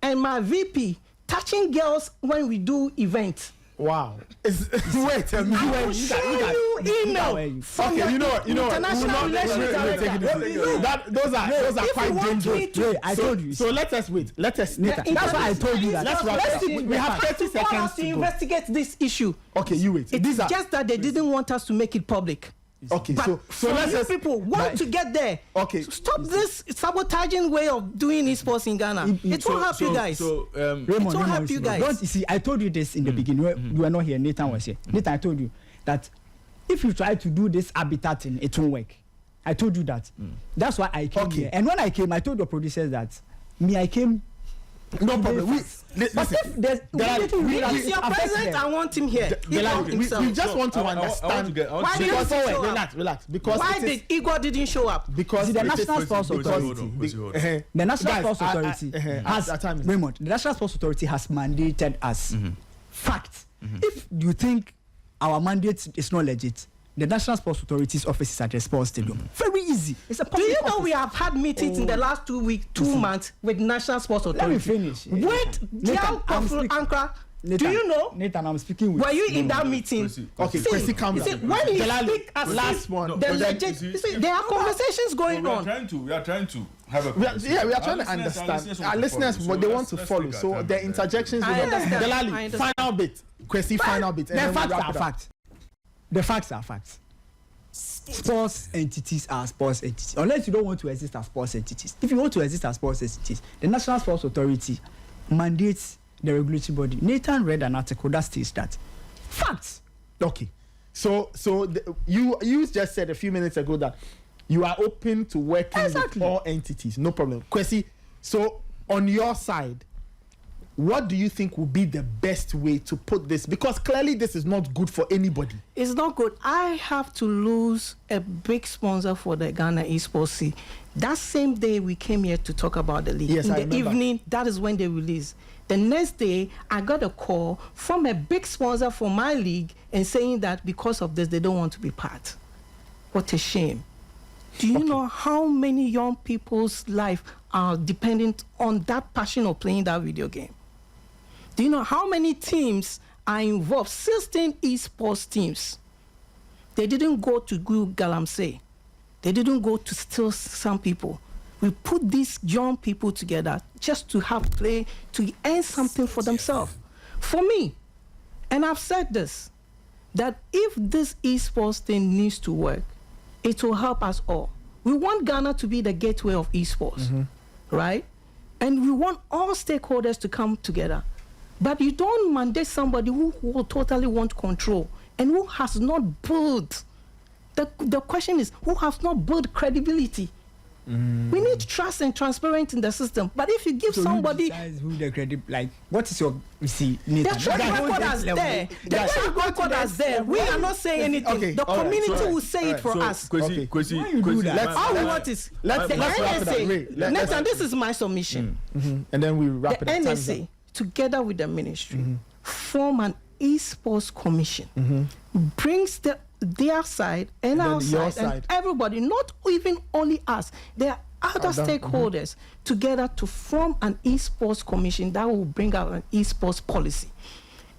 and my VP touching girls when we do events. Wow. Wait, I will show you email. Okay, you know what? International relations director. Those are quite dangerous. I told you. So let us wait. That's why I told you that. Let's wrap it up. We have 30 seconds to investigate this issue. Okay, you wait. It's just that they didn't want us to make it public. Okay, but so let's just people want to get there. Okay, stop this sabotaging way of doing esports in Ghana. It will help you guys. Raymond, it will help you guys. Don't you see? I told you this in the beginning. You were not here. Nathan was here. Nathan, I told you that if you try to do this habitat thing, it won't work. I told you that. That's why I came here. And when I came, I told the producers that I came. No problem. But if there's your president, I want him here. We just want to understand. Why did he show up? Relax. Because why did Igor didn't show up? Because the National Sports Authority, the National Sports Authority has Raymond. The National Sports Authority has mandated us. Fact. If you think our mandate is not legit, the National Sports Authority's office is at the sports stadium. Very easy. It's a public office. We have had meetings in the last 2 weeks, 2 months with National Sports Authority? Let me finish. Wait, Ankara. Do you know? Nathan, I'm speaking with. Were you in that meeting? Okay, Kwesi, calm down. When you speak as last one, there are conversations going on. We are trying to have a we are trying to understand. Our listeners, what they want to follow. So the interjections. Delali, final bit. Kwesi, final bit. The facts are facts. The facts are facts. Sports entities are sports entities. Unless you don't want to exist as sports entities. If you want to exist as sports entities, the National Sports Authority mandates the regulatory body. Nathan read an article that states that. Facts. Okay. So you just said a few minutes ago that you are open to working with all entities. No problem. Kwesi, so on your side, what do you think would be the best way to put this? Because clearly this is not good for anybody. It's not good. I have to lose a big sponsor for the Ghana Esports Sea. That same day we came here to talk about the league. Yes, in the evening, that is when they released. The next day, I got a call from a big sponsor for my league and saying that because of this, they don't want to be part. What a shame. Do you know how many young people's life are dependent on that passion of playing that video game? Do you know how many teams are involved? 16 esports teams. They didn't go to go Galamsey. They didn't go to steal some people. We put these young people together just to have play, to earn something for themselves. For me, and I've said this, that if this esports thing needs to work, it will help us all. We want Ghana to be the gateway of esports, right? And we want all stakeholders to come together. But you don't mandate somebody who will totally want control and who has not built. The question is, who has not built credibility? We need trust and transparency in the system. But if you give somebody who the credit, like, what is your the track record is there. The track record is there. We are not saying anything. Okay. The community will say it for us. Kwesi, all we want is let's wrap it up. Nathan, this is my submission. And then we wrap it up. The NSA, together with the ministry, form an esports commission, brings their side and our side and everybody, not even only us. There are other stakeholders together to form an esports commission that will bring out an esports policy.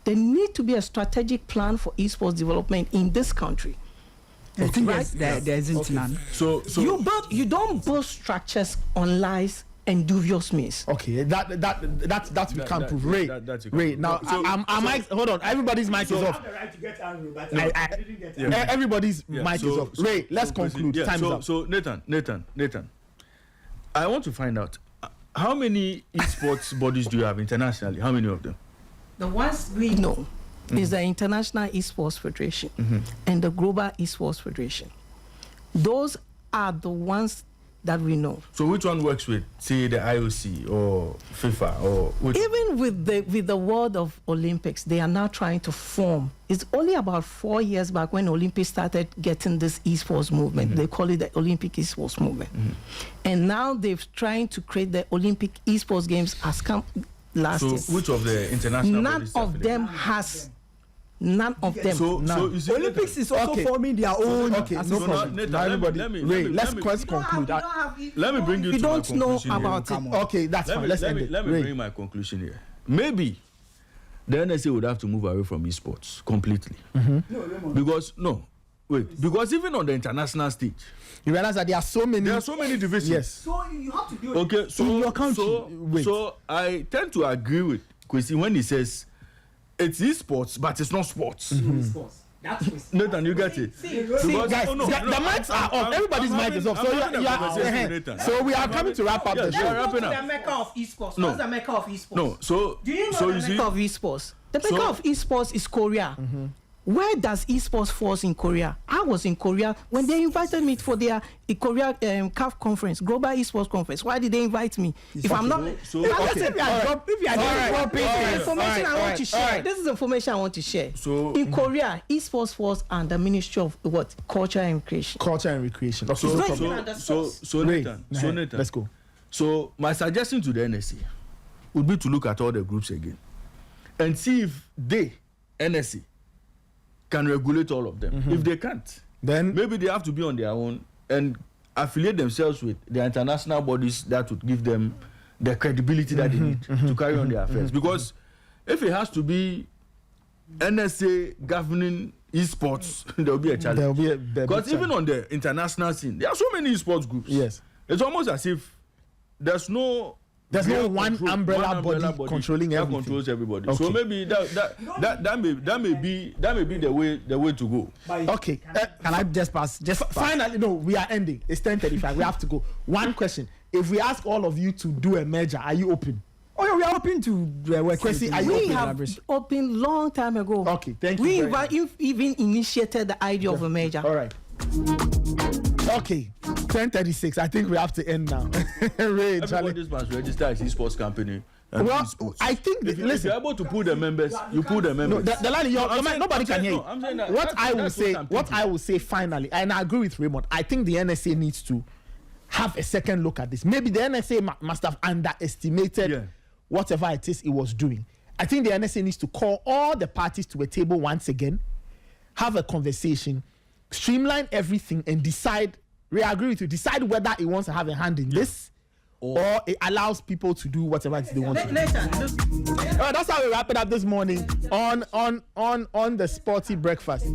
There need to be a strategic plan for esports development in this country. I think there isn't none. So you don't build structures on lies and dubious means. Okay, that we can't prove. Ray, now hold on. Everybody's mic is off. Everybody's mic is off. Ray, let's conclude. Time is up. So Nathan, I want to find out how many esports bodies do you have internationally? How many of them? The ones we know is the International ESports Federation and the Global ESports Federation. Those are the ones that we know. So which one works with, say, the IOC or FIFA or which? Even with the world of Olympics, they are now trying to form. It's only about 4 years back when Olympics started getting this esports movement. They call it the Olympic esports movement. And now they're trying to create the Olympic esports games as come last year. So which of the international None of them has. None of them. So you see, Olympics is also forming their own. Okay, no problem. Ray, let's conclude. Let me bring you to my conclusion. We don't know about it. Okay, that's fine. Let me bring my conclusion here. Maybe the NSA would have to move away from esports completely. Because even on the international stage, you realize that there are so many divisions. Yes. So you have to do it. Okay, so in your country. So I tend to agree with Kwesi when he says it's esports, but it's not sports. Nathan, you get it. See, guys, the mics are off. Everybody's mic is off. So we are coming to wrap up the show. Let's go to the Mecca of esports. What's the Mecca of esports? No, so do you know the Mecca of esports? The Mecca of esports is Korea. Where does esports falls in Korea? I was in Korea when they invited me for their Korea CAF conference, Global Esports Conference. Why did they invite me? If I'm not, if you are information I want to share. This is information I want to share. So in Korea, esports falls under Ministry of what? Culture and Recreation. Culture and Recreation. So Nathan, let's go. So my suggestion to the NSA would be to look at all the groups again and see if they, NSA, can regulate all of them. If they can't, then maybe they have to be on their own and affiliate themselves with the international bodies that would give them the credibility that they need to carry on their affairs. Because if it has to be NSA governing esports, there will be a challenge. Because even on the international scene, there are so many esports groups. Yes, it's almost as if there's no one umbrella body controlling everything. Controls everybody. Okay. So maybe that may be the way to go. Okay. Can I just pass? Finally, no, we are ending. It's 10:35. We have to go. One question: if we ask all of you to do a merger, are you open? Oh yeah, we are open to work. Kwesi, are you We open? have opened long time ago. Okay, thank you. We even initiated the idea of a merger. All right. Okay, 10:36. I think we have to end now. Ray, Everybody must register as esports company. Well, esports. I think if you're able to pull the members, you pull the members. No, the line, nobody can hear you. I'm saying that, what I will say finally, and I agree with Raymond. I think the NSA needs to have a second look at this. Maybe the NSA must have underestimated whatever it is it was doing. I think the NSA needs to call all the parties to a table once again, have a conversation, streamline everything, and decide. I agree with you. Decide whether it wants to have a hand in this, or it allows people to do whatever it is they want to do. That's how we wrap it up this morning on the Sporty Breakfast.